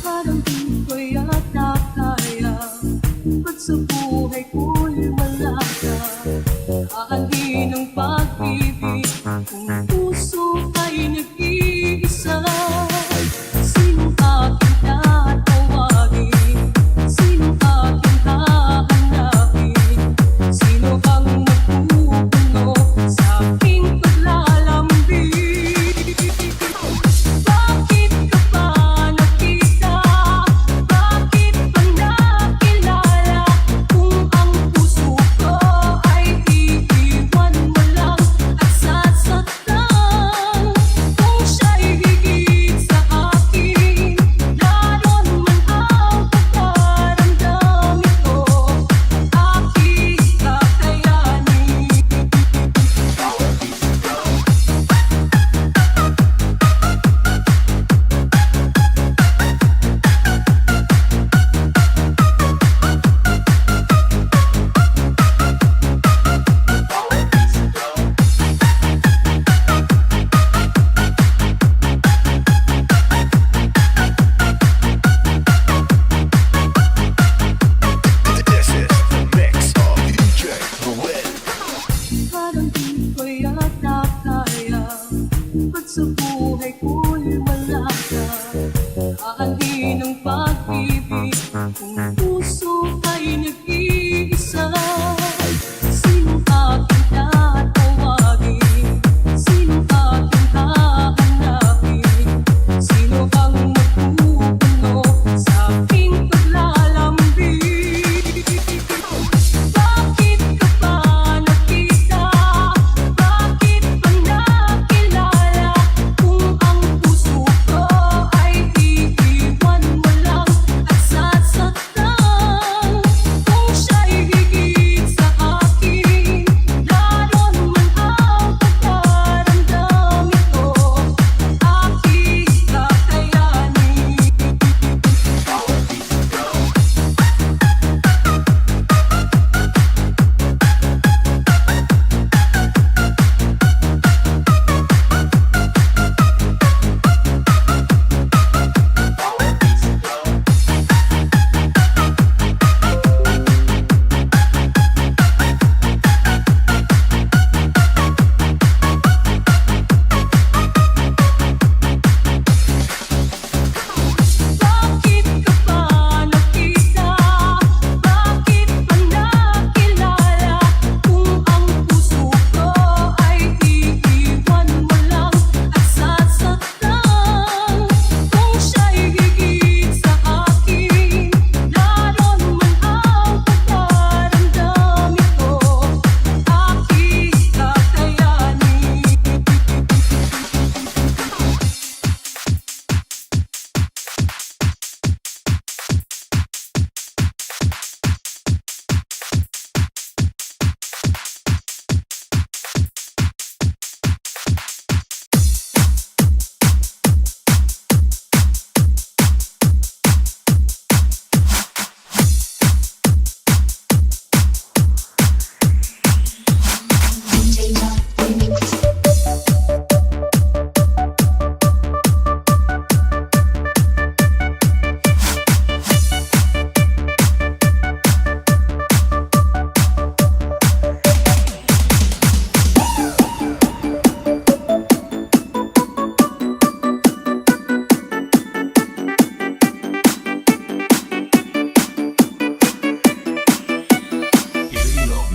Parang di ko yata kaya, ba't sa buhay ko'y wala ka? Aanhin ang pag-ibig kung puso ay nag-iisa. Sinong aking tatawagin? Sinong aking hahanapin? Sino ang magpupuno sa aking paglalambing? Bakit ka pa nakita? Bakit pa nakilala? Kung ang puso ko ay iiwan mo lang at sasaktan.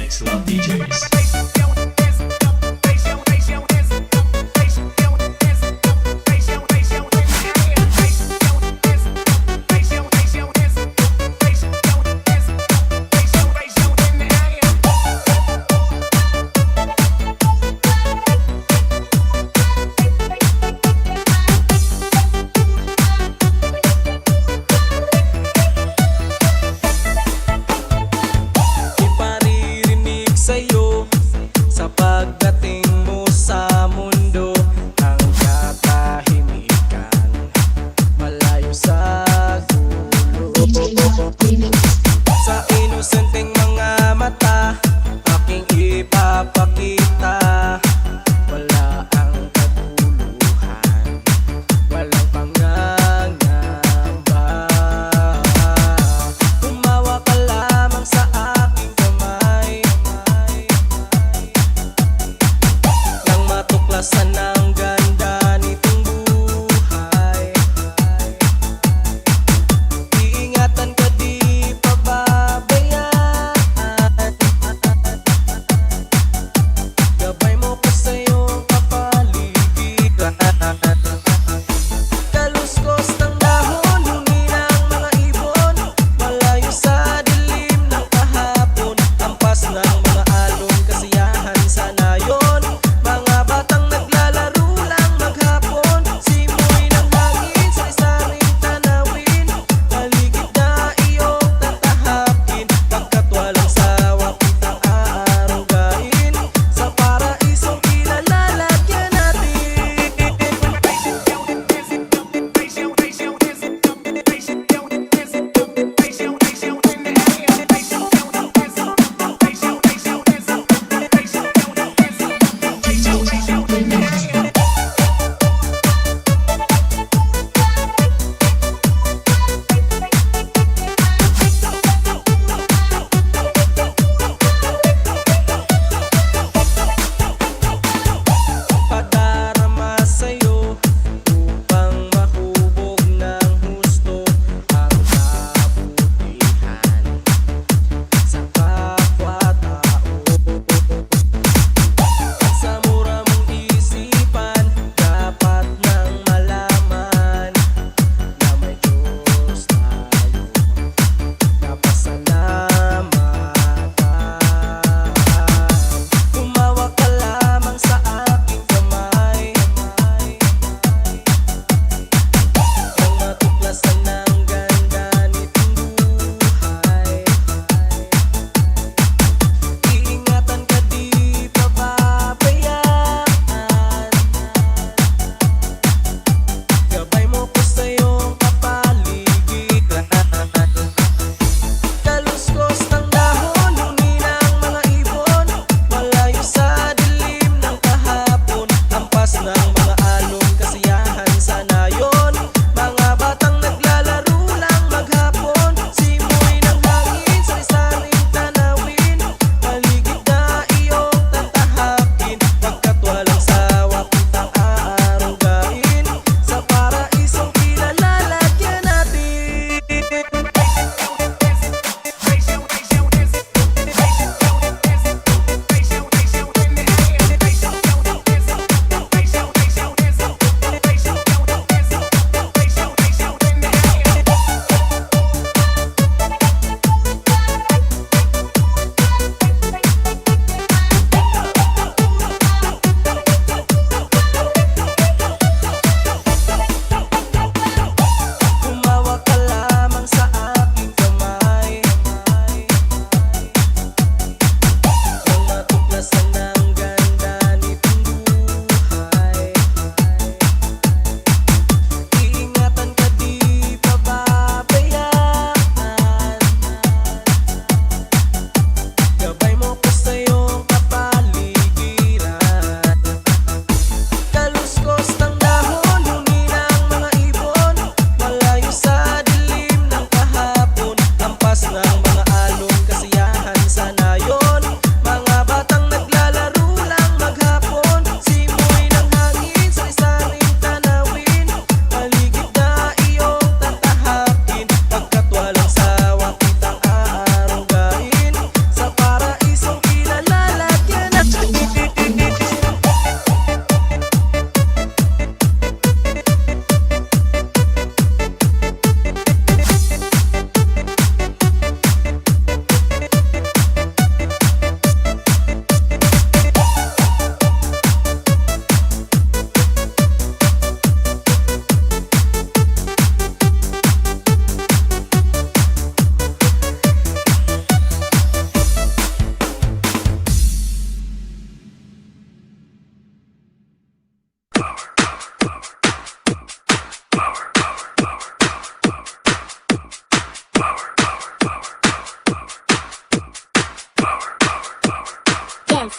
Mix Club DJs. Iparirinig sa'yo sa pagdating mo sa mundo ang katahimikan malayo sa gulo. Sa inosenteng mga mata aking ipapakita wala ang katuluhan, walang pangangamba. Tumawa ka lamang sa aking kamay,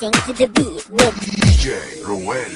Dancing to the beat with DJ Roel.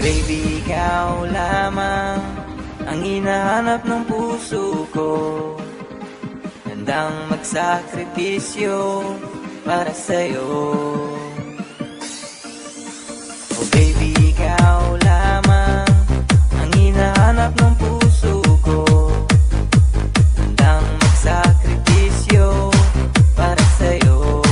Baby, ikaw lamang ang hinahanap ng puso ko. Handang magsakripisyo para sa'yo. Oh baby, ikaw lamang ang hinahanap ng puso ko. Handang magsakripisyo para sa'yo.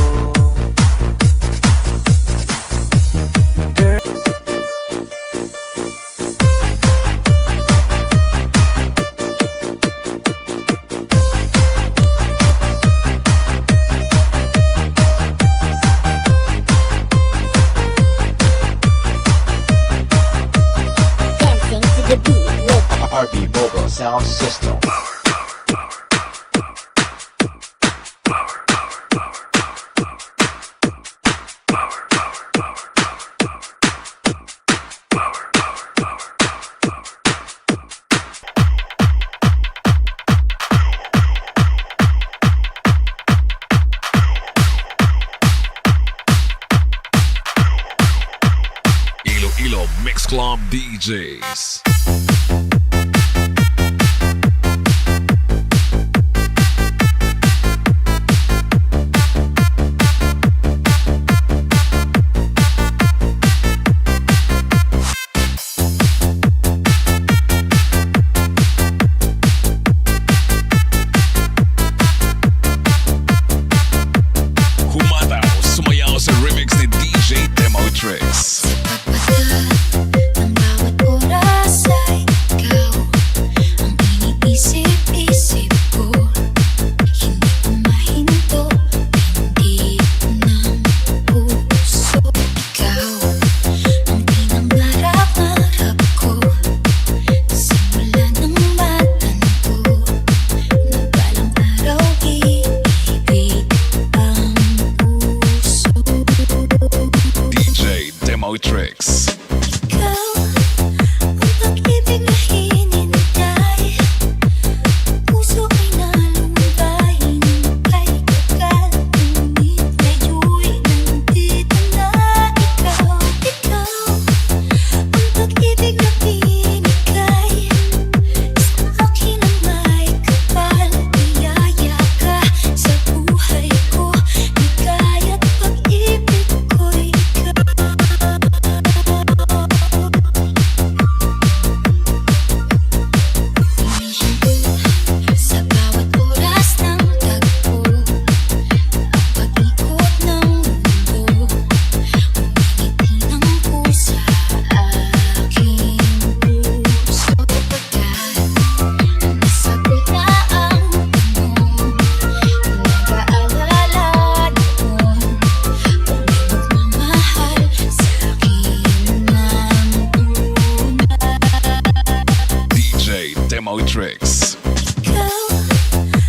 dancing to the beat with RB Mobile Sound System. Ilo Mix Club DJs. Humataw, sumayaw sa remix ni DJ DjVicDonosoIII. ang bawat oras ay ikaw ang iniisip-isip ko. Hindi ko mahinto, hindi ng puso. Ikaw ang pinangarap-ngarap ko. Simula ng matanto na balang araw iibig ang puso. DJ DjVicDonosoIII. Ikaw ang pag-ibig na hinintay. Puso ay nalulumbay. Kay kakalungit, medyo'y nandito na. Ikaw ang pag-ibig na binigay. Sa akin ang may kapal. Biyaya ka sa buhay ko. Ligaya't pag-ibig ko'y ikaw. Sa bawat oras ng tagpo, ang pag-ikot ng mundo, umingiti ng pusa aking puso. Pagkat nasagot na ang tanong, nag-aalala noon, kung may magmamahal sa'kin ng una. DJ DjVicDonosoIII. Ikaw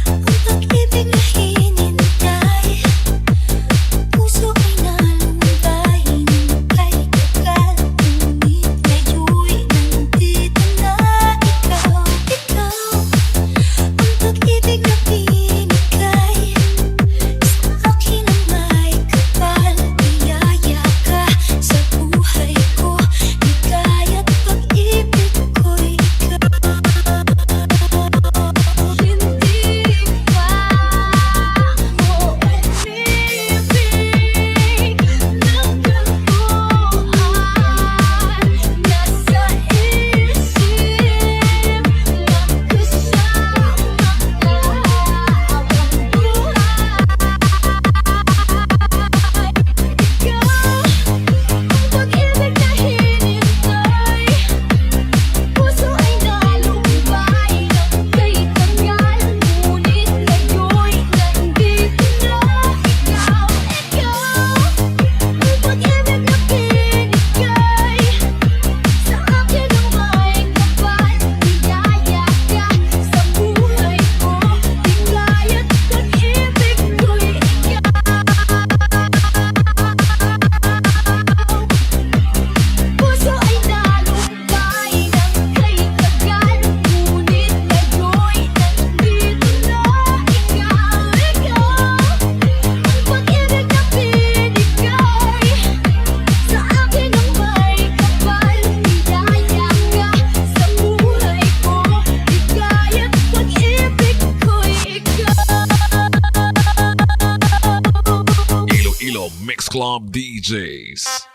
ang pag-ibig na hinintay. Puso ay nalulumbay. Kay kakalungit, medyo'y nandito na. Ikaw ang pag-ibig na binigay. Sa akin ang may kapal. Biyaya ka sa buhay ko. Ligaya't pag-ibig ko'y ikaw. Club DJs.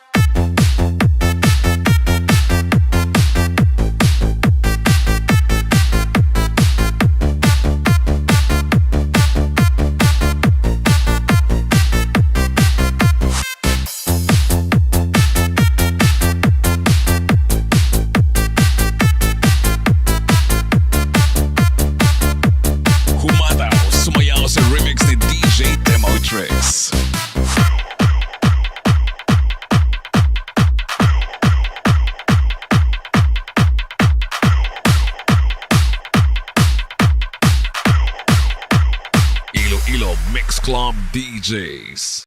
Mix Club DJs.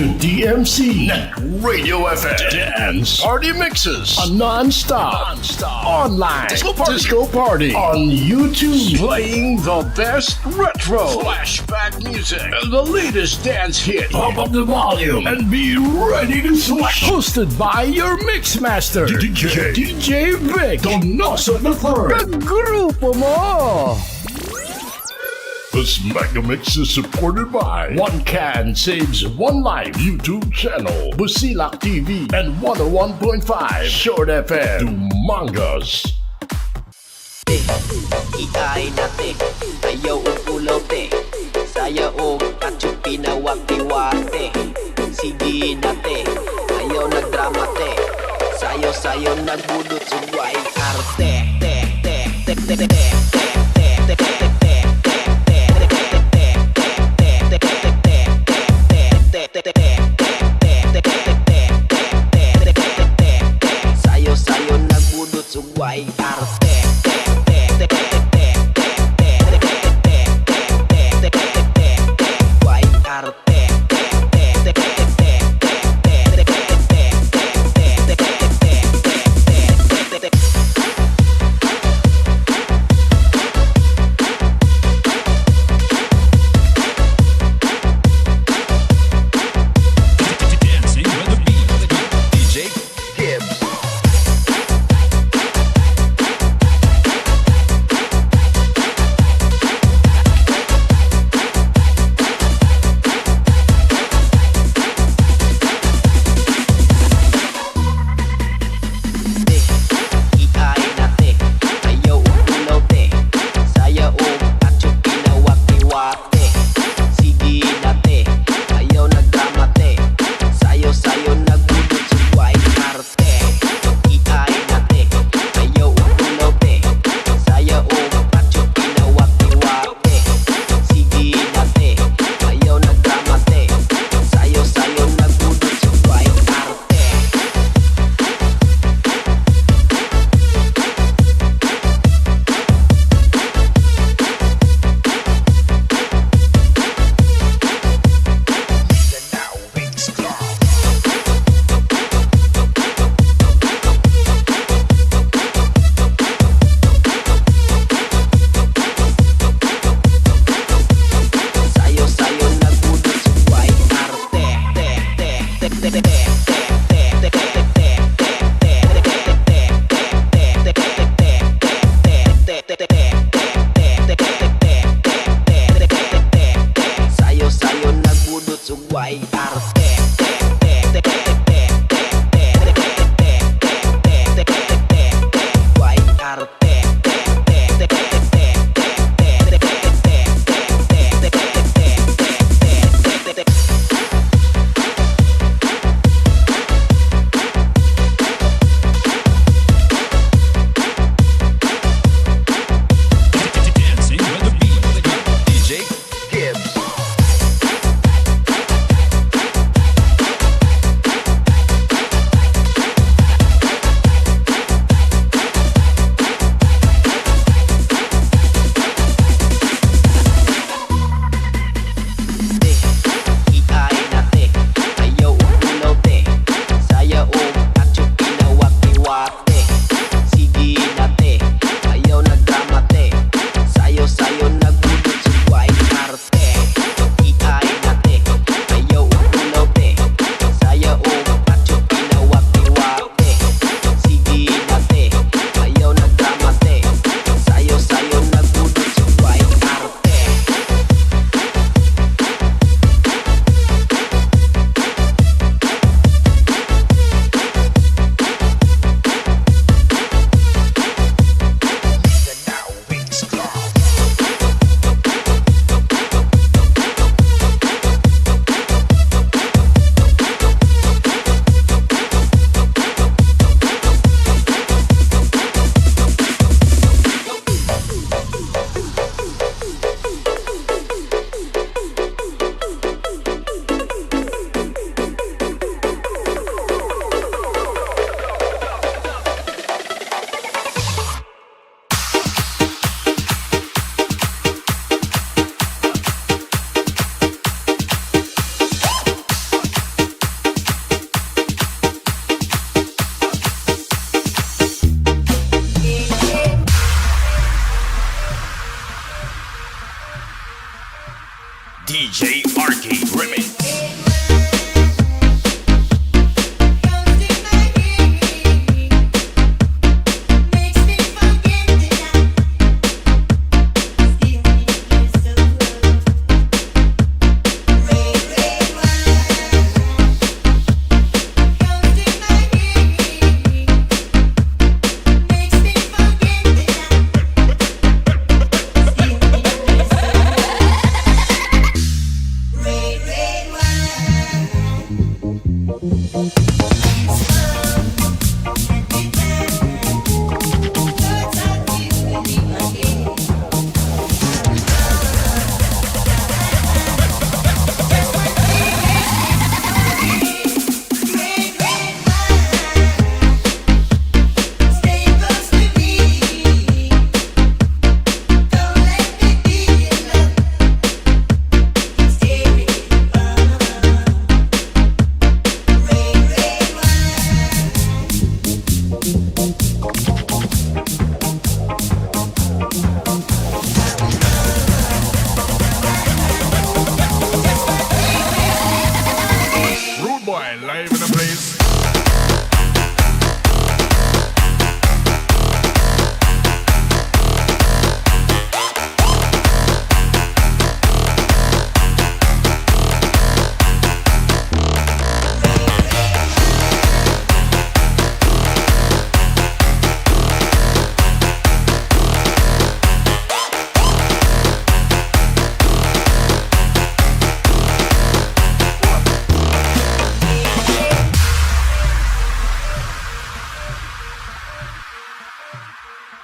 to DMC Net Radio FM Dance Party Mixes, a non-stop online disco party on YouTube, playing the best retro flashback music and the latest dance hit. Pump up the volume and be ready to sweat. Hosted by your mixmaster DjVicDonosoIII. Grupo mo! This mega mix is supported by One Can Saves One Life YouTube channel, Busilak TV, and 101.5 Short FM, Dumangas. Iay nate, ayaw upulote, saya o kachupi na wati-wate. Sige nate, ayaw nagdramate, sayo nagbudot sugway arte. Sayo nagbudot sugway arte. DJ Arky Remix.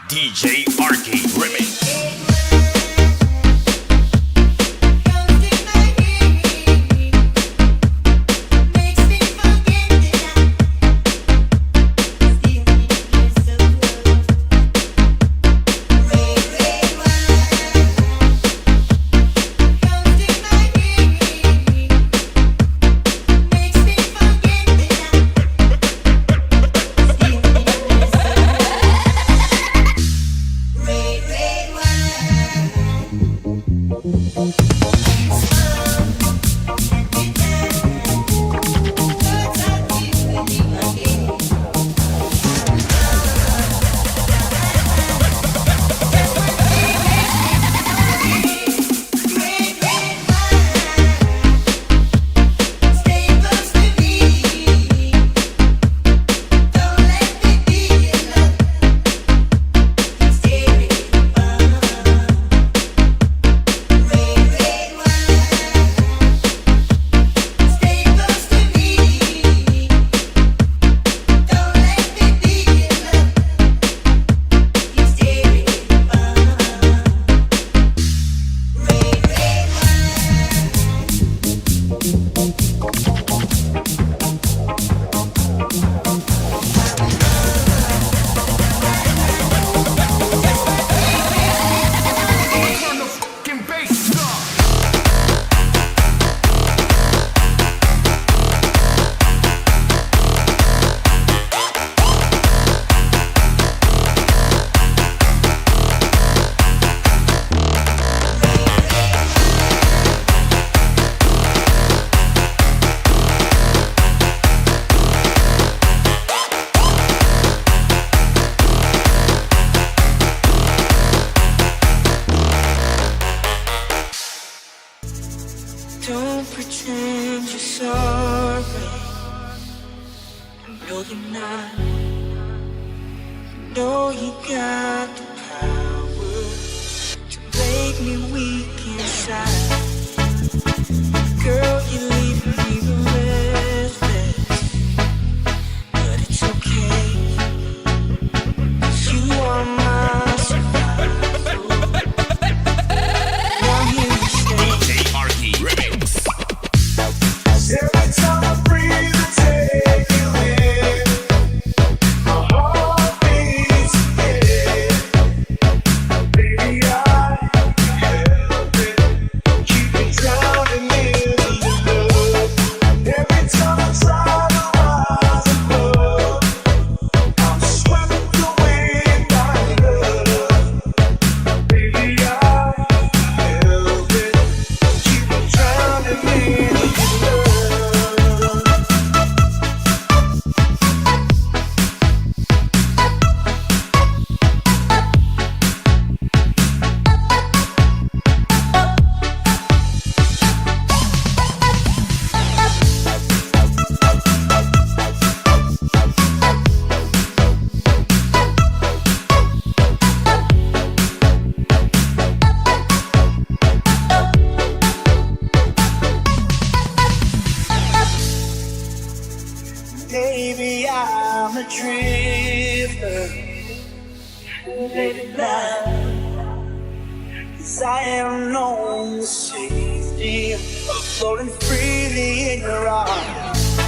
DJ Arky Remix. Don't pretend you're sorry. I know you're not. I know you got the power to make me weak inside. Girl, you're leaving me restless, but it's okay, 'cause you are my survival. Now hear me say, DJ Arky Remix. every time I breathe, I take you in. My heart beats again. Baby, I can't help it. baby, now. 'Cause I am no safety, floating freely in your arms.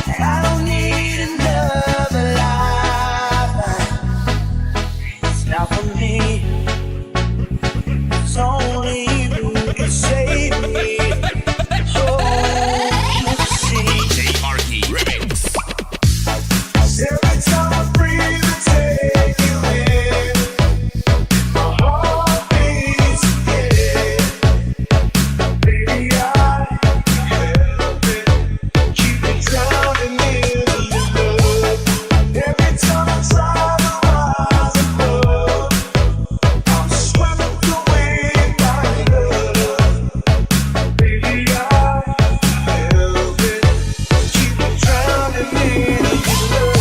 And I don't need another lifeline. It's not for me. It's only you who can save me. Oh, let's see. J-Marky Remix. Every time I breathe, I take you in. My heart beats again. Baby, I can't help it. Keep it drowning in your love. Every time I try to rise above, I'm swept away by love. Baby, I can't help it. Keep it drowning in your love.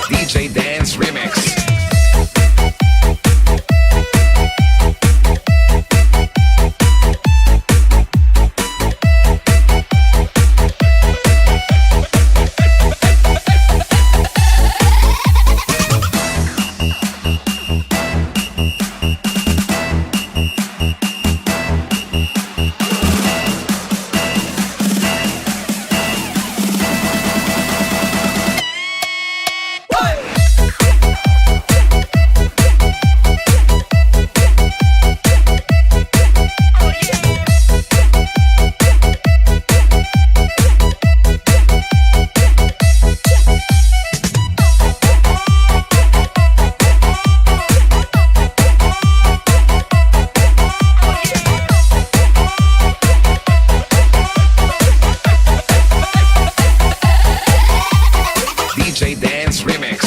DJ Dance Remix. DJ Dance Remix.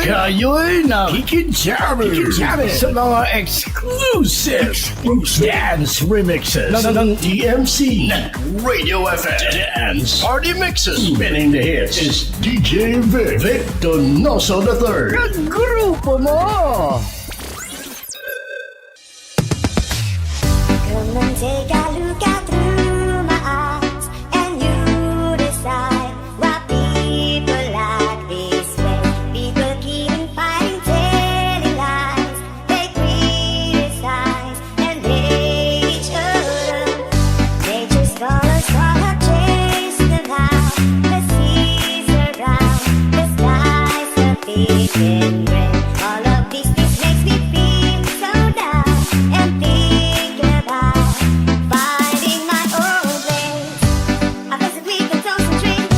Kayo'y nakikijamming sa mga exclusive dance remixes ng DMC NetRadioFM Dance Party Mixes. Spinning the hits is DJ DjVicDonosoIII. Kagrupo mo! Come and take a look at through my eyes, and you decide why people like this way. People keep fighting, telling lies. They criticize and hate each other. Nature's colors are chasing them out. The seas are brown, the skies are thick and gray. All of this makes me feel so down and think about finding my own place. A place that we can toast and drink,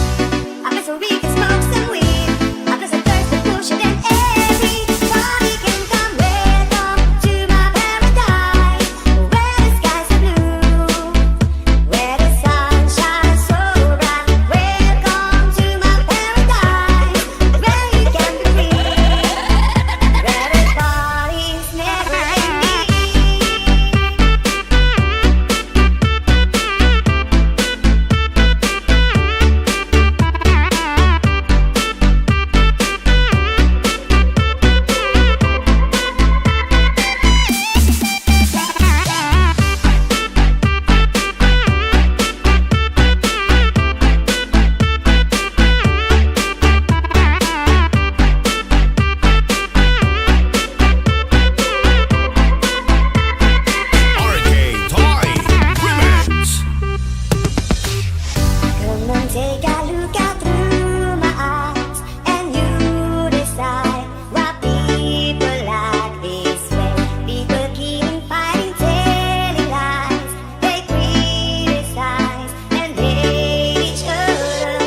a place where we can smoke some weed, a place that thirsts to push it and everybody can come. Welcome to my paradise, where the skies are blue, where the sun shines so bright. Welcome to my paradise, where you can be free, where the party's never ending. Come and take a look out through my eyes, and you decide why people like this way. People keep fighting, telling lies. They criticize and hate each other.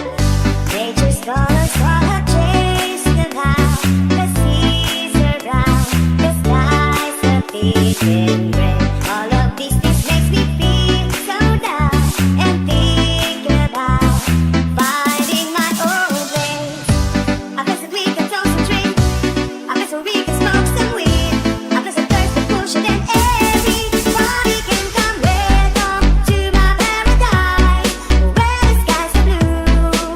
Nature's colors are chasing them out. The seas are brown, the skies are thick and gray. All of this makes me feel so down and think about finding my own place. A place that we can toast and drink, a place where we can smoke some weed, a place that thirsts to push it and everybody can come. Welcome to my paradise, where the skies are blue,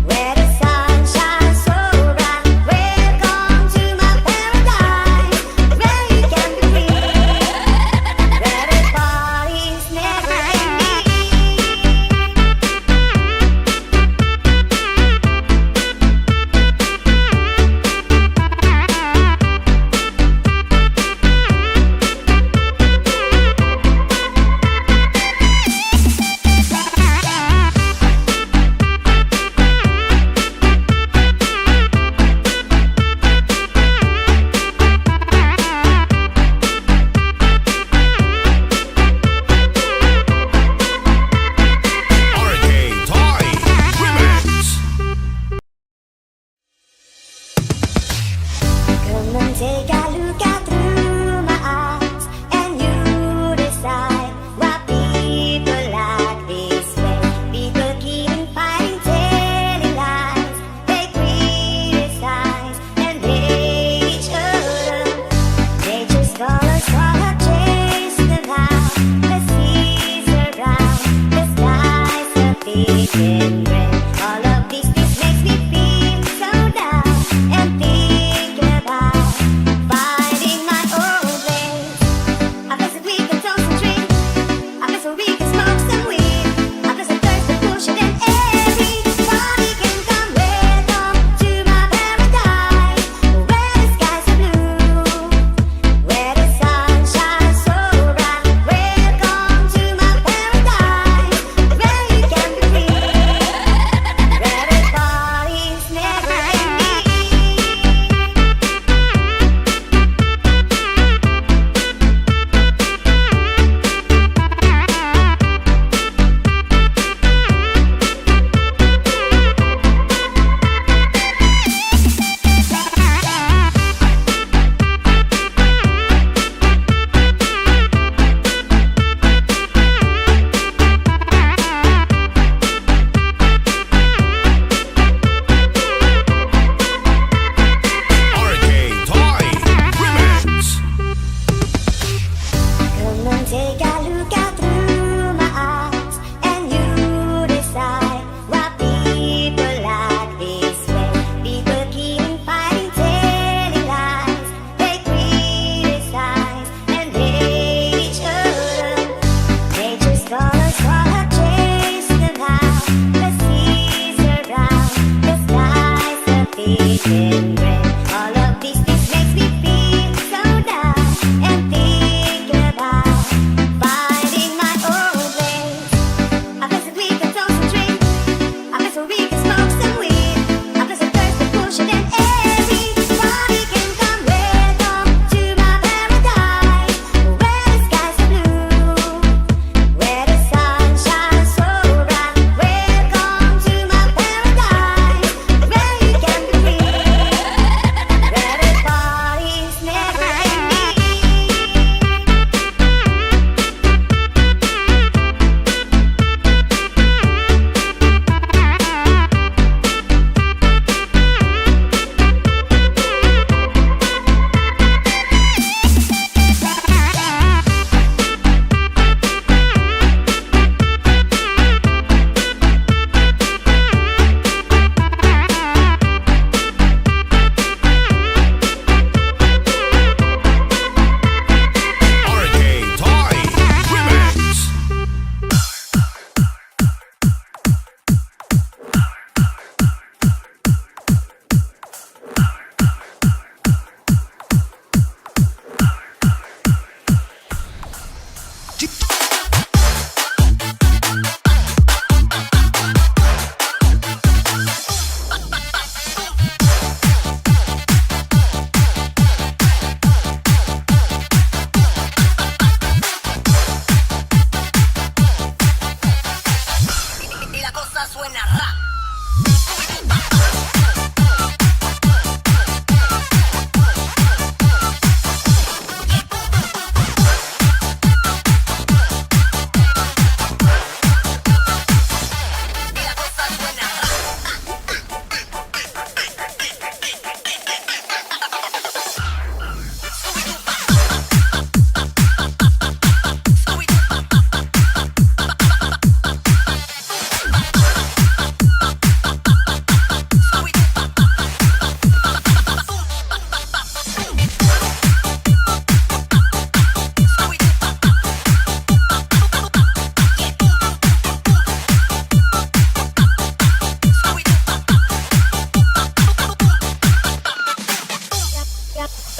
where the sun shines so bright. Welcome to my paradise, where you can be free, where the party's never ending. Come and take a look out through my eyes, and you decide why people like this way. People keep fighting, telling lies. They criticize and hate each other. Nature's colors are chasing them out. The seas are brown, the skies are thick and gray. All of this makes me feel so down and think about finding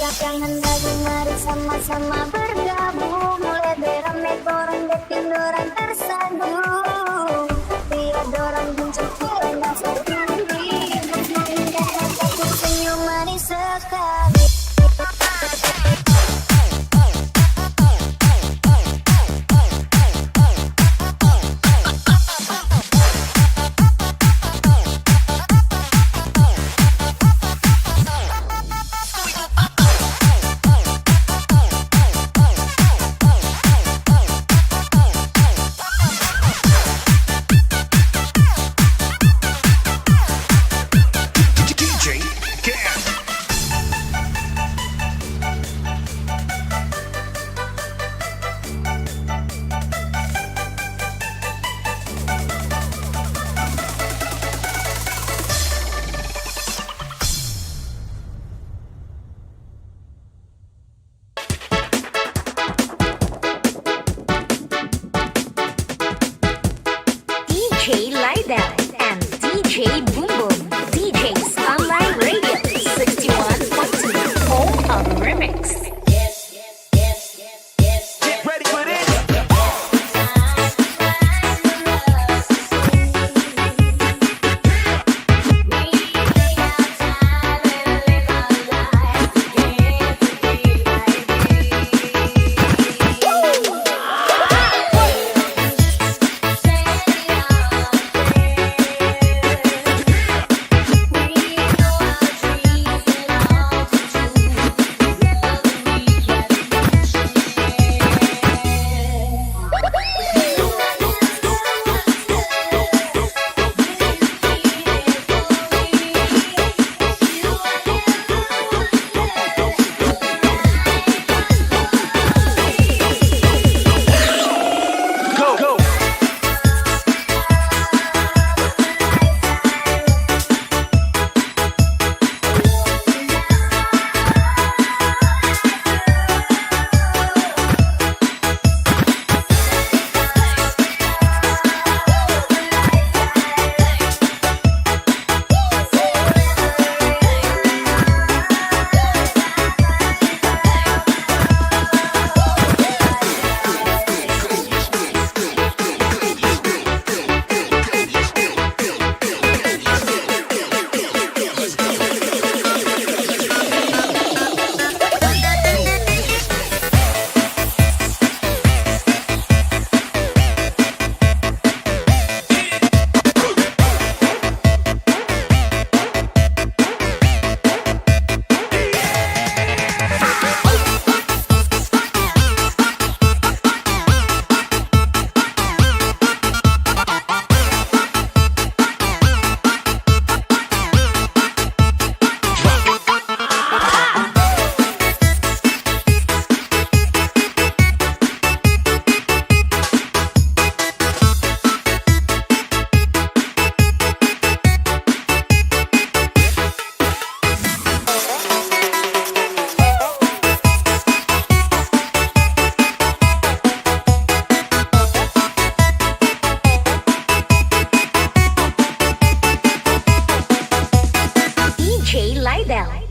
Jangan ragu, mari sama-sama bergabung. Mulai beramai orang detin orang tersadu. Biar dorang muncul kita sendiri. Indah satu senyum manis sekali. DJ Lydell and DJ Boom Boom. DJ's Online Radio 61.2. Home of Remix. Get ready for this.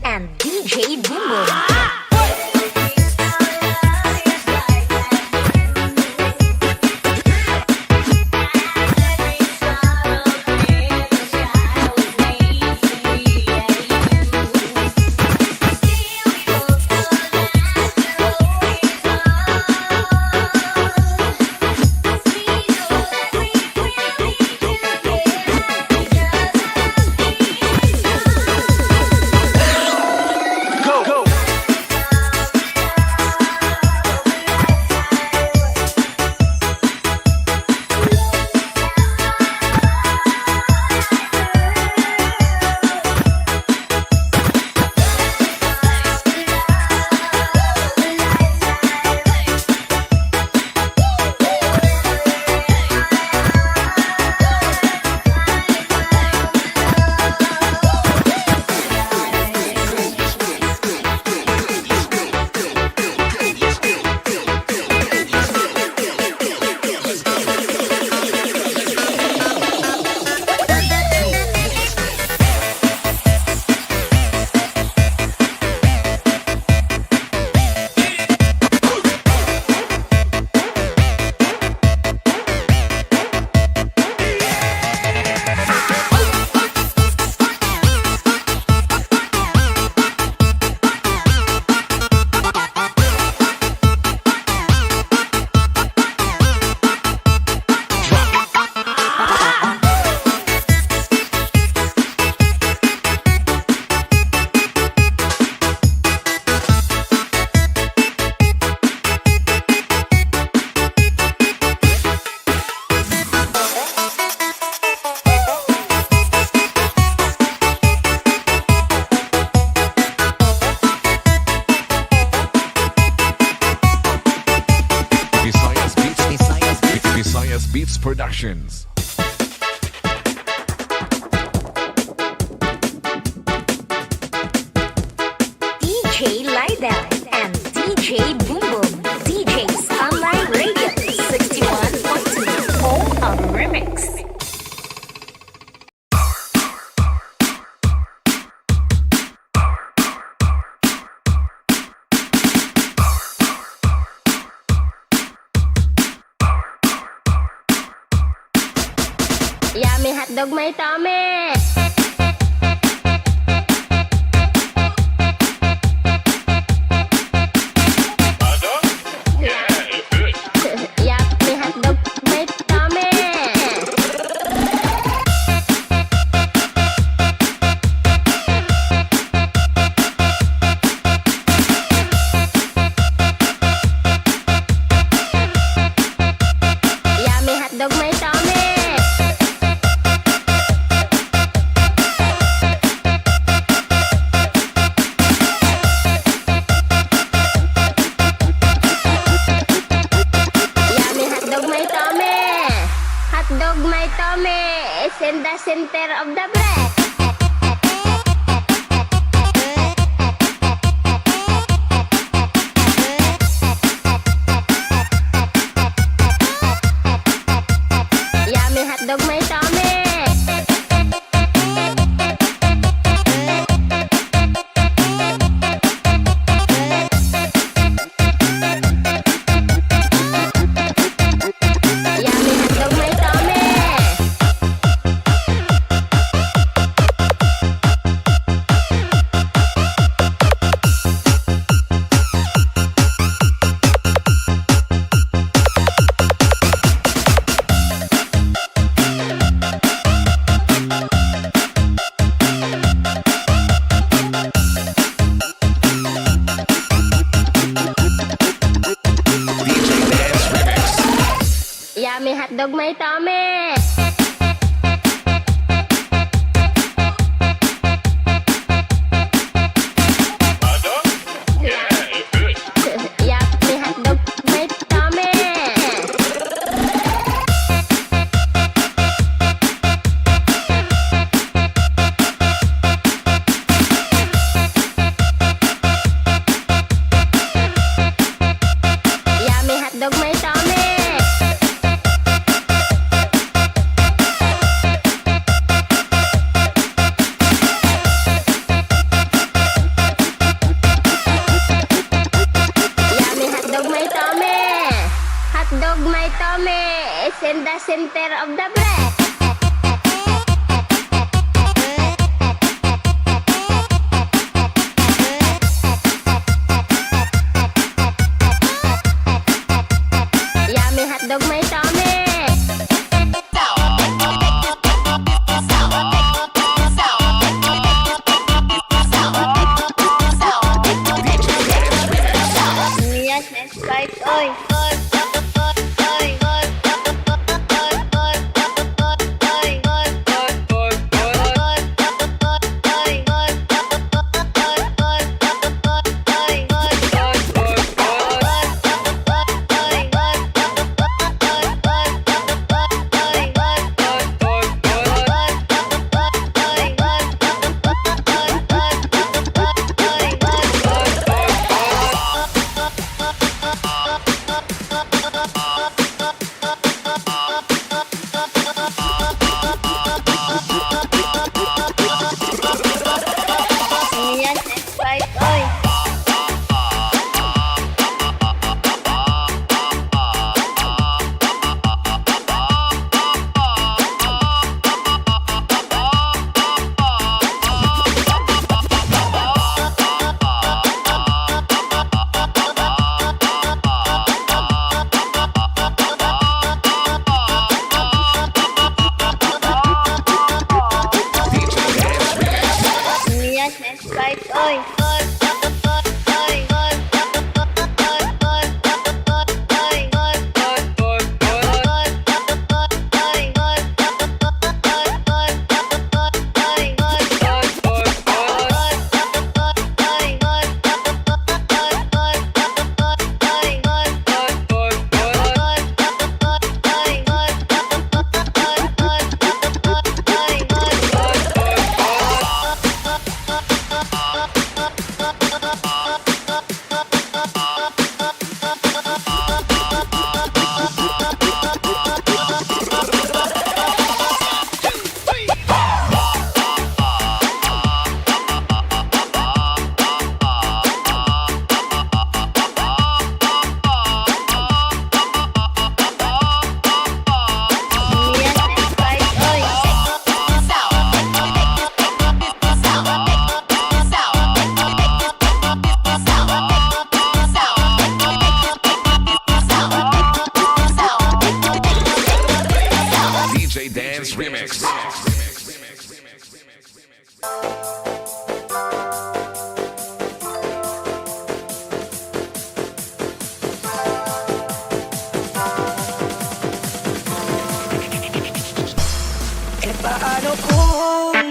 and DJ Boom Boom. Productions. DJ Lydell and DJ Boom Boom. DJ's Online Radio 61.2. Home of Remix. Yummy hotdog may tome. Yummy hotdog may tome. Yummy hotdog may tome. Hotdog may tome is in the center of the bread. Yummy hotdog may tome. Yummy hotdog may tome. Yummy hotdog may tome. Yummy hotdog may tome. Yummy hotdog may tome. Yummy hotdog may tome. Hotdog may tome is in the center of the bread. Yummy hotdog may tome. Yes, next fight. Oy. kung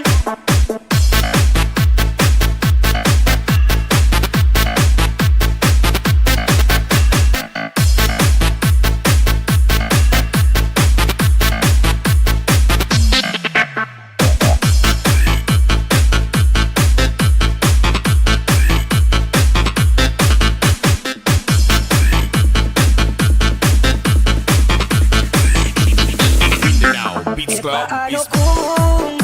paano kung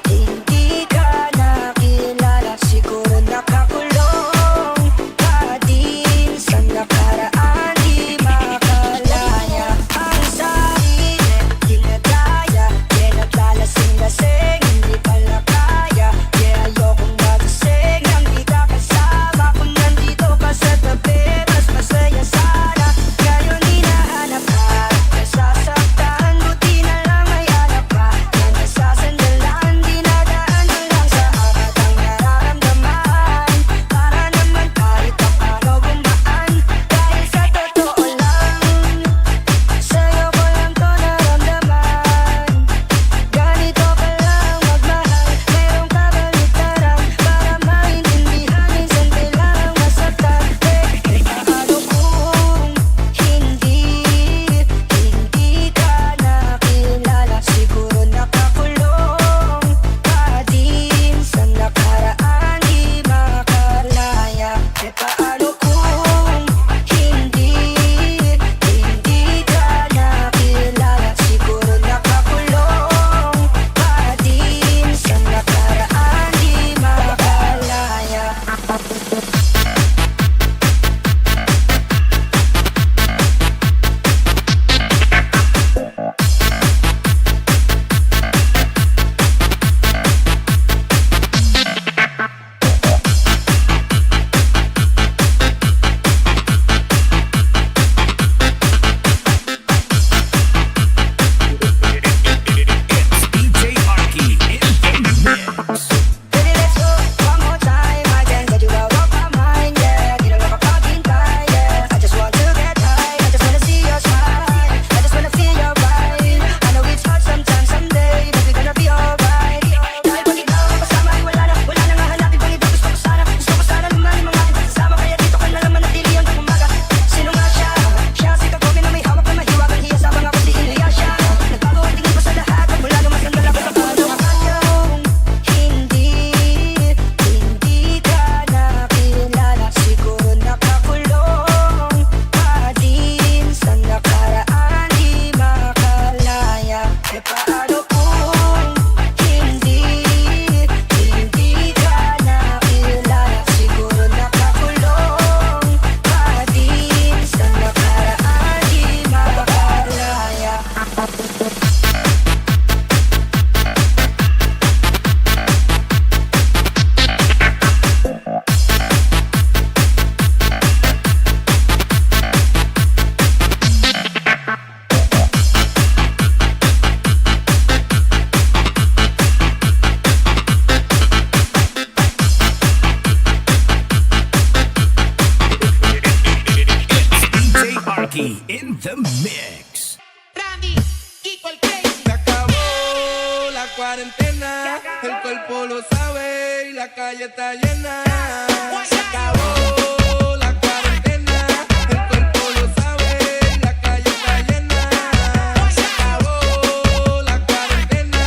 hindi ka nakilala? Siguro nakakulong ka din sa nakaraan, di makalaya ang sarili, dinadaya, naglalasing-lasing, hindi pala kaya. Ayokong magising nang di ka kasama. Kung nandito ka sa tabi, mas masaya sana. Ngayon hinahanap ka, nasasaktan, buti na lang may anak ka na nasasandalan. Dinadaan ko lang sa apat ang nararamdaman, para naman kahit paano gumaan. Dahil sa totoo lang, sa'yo ko lang to naramdaman. Ganito ka lang magmahal, meron ka baliktaran, para maintindihan, minsan kailangang masaktan. Paano kung hindi ka nakilala? Siguro nakakulong ka din sa nakaraan, di makalaya. Paano kung hindi ka nakilala? Siguro nakakulong ka din sa nakaraan, di makalaya. Baby, let's go one more time. I can't get you out of my mind, yeah. Need a rubber coffee tie, yeah. I just want to get high. I just wanna see your smile. I just wanna feel your vibe. I know it's hard sometimes, someday, but we're gonna be alright. Dahil pag ikaw ang kasama ay wala na nga hanapin pang iba. Gusto ko sana lumalim ang ating pagsasama. Kaya dito ka na lang manatili hanggang umaga. Sino nga siya? Siya si Kagobi na may hawak na mahiwagang hiya. Sabang ako si India siya. Nagbago ang tingin ko sa lahat. Magmula nung mas nandala ko sa puso. Hindi ka nakilala, siguro nakakulong ka din sa nakaraan, di makalaya. Paano kung hindi ka nakilala? Siguro nakakulong ka din sa nakaraan, di makalaya. DJ Arky in the mix. Se acabó la cuarentena, el cuerpo lo sabe y la calle está llena. Se acabó la cuarentena, el cuerpo lo sabe y la calle está llena. Se acabó la cuarentena,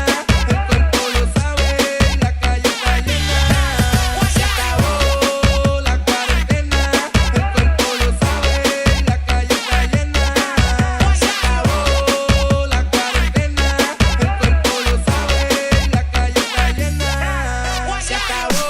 el cuerpo lo sabe y la calle está llena. Se acabó la cuarentena, el cuerpo lo sabe y la calle está llena. Se acabó la cuarentena, el cuerpo lo sabe y la calle está llena. Se acabó.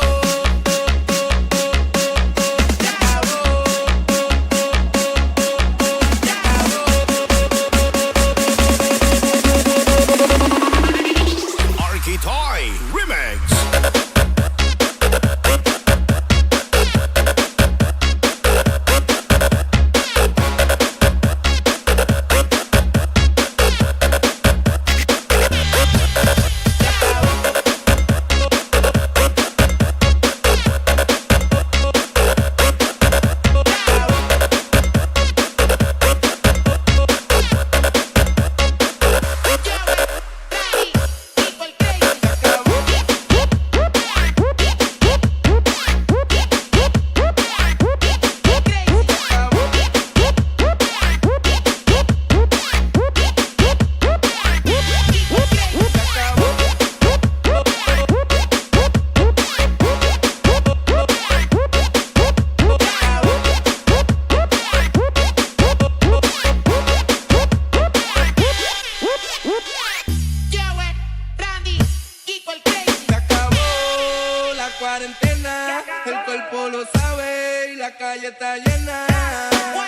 antena, el cuerpo lo sabe y la calle está llena.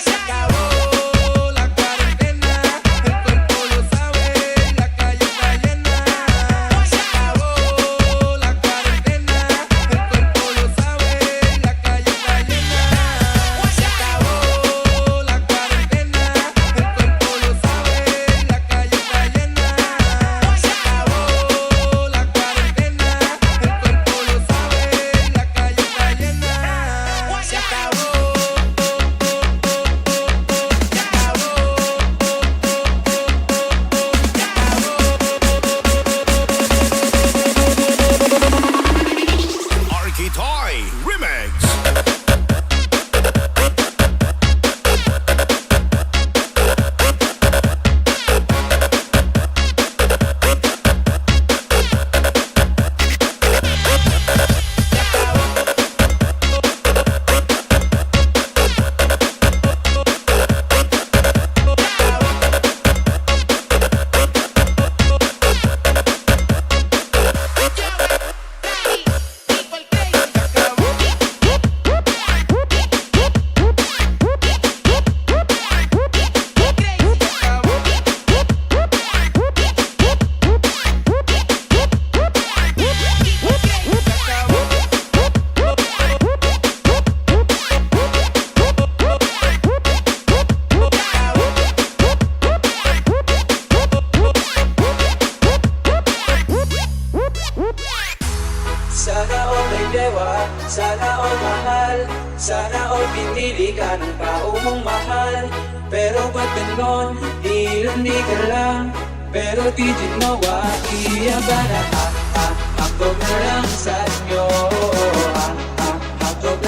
Se acabó la cuarentena, el cuerpo lo sabe y la calle está llena. Se acabó la cuarentena, el cuerpo lo sabe y la calle está llena. Se acabó la cuarentena, el cuerpo lo sabe y la calle está llena. Se acabó la cuarentena, el cuerpo lo sabe y la calle está llena. Se acabó. Toy Remix. Sana all may dewa, sana all mahal, sana all pinili ka ng tao mong mahal. Pero ba't ganon, hindi ka lang, pero di din mawa, iya ba na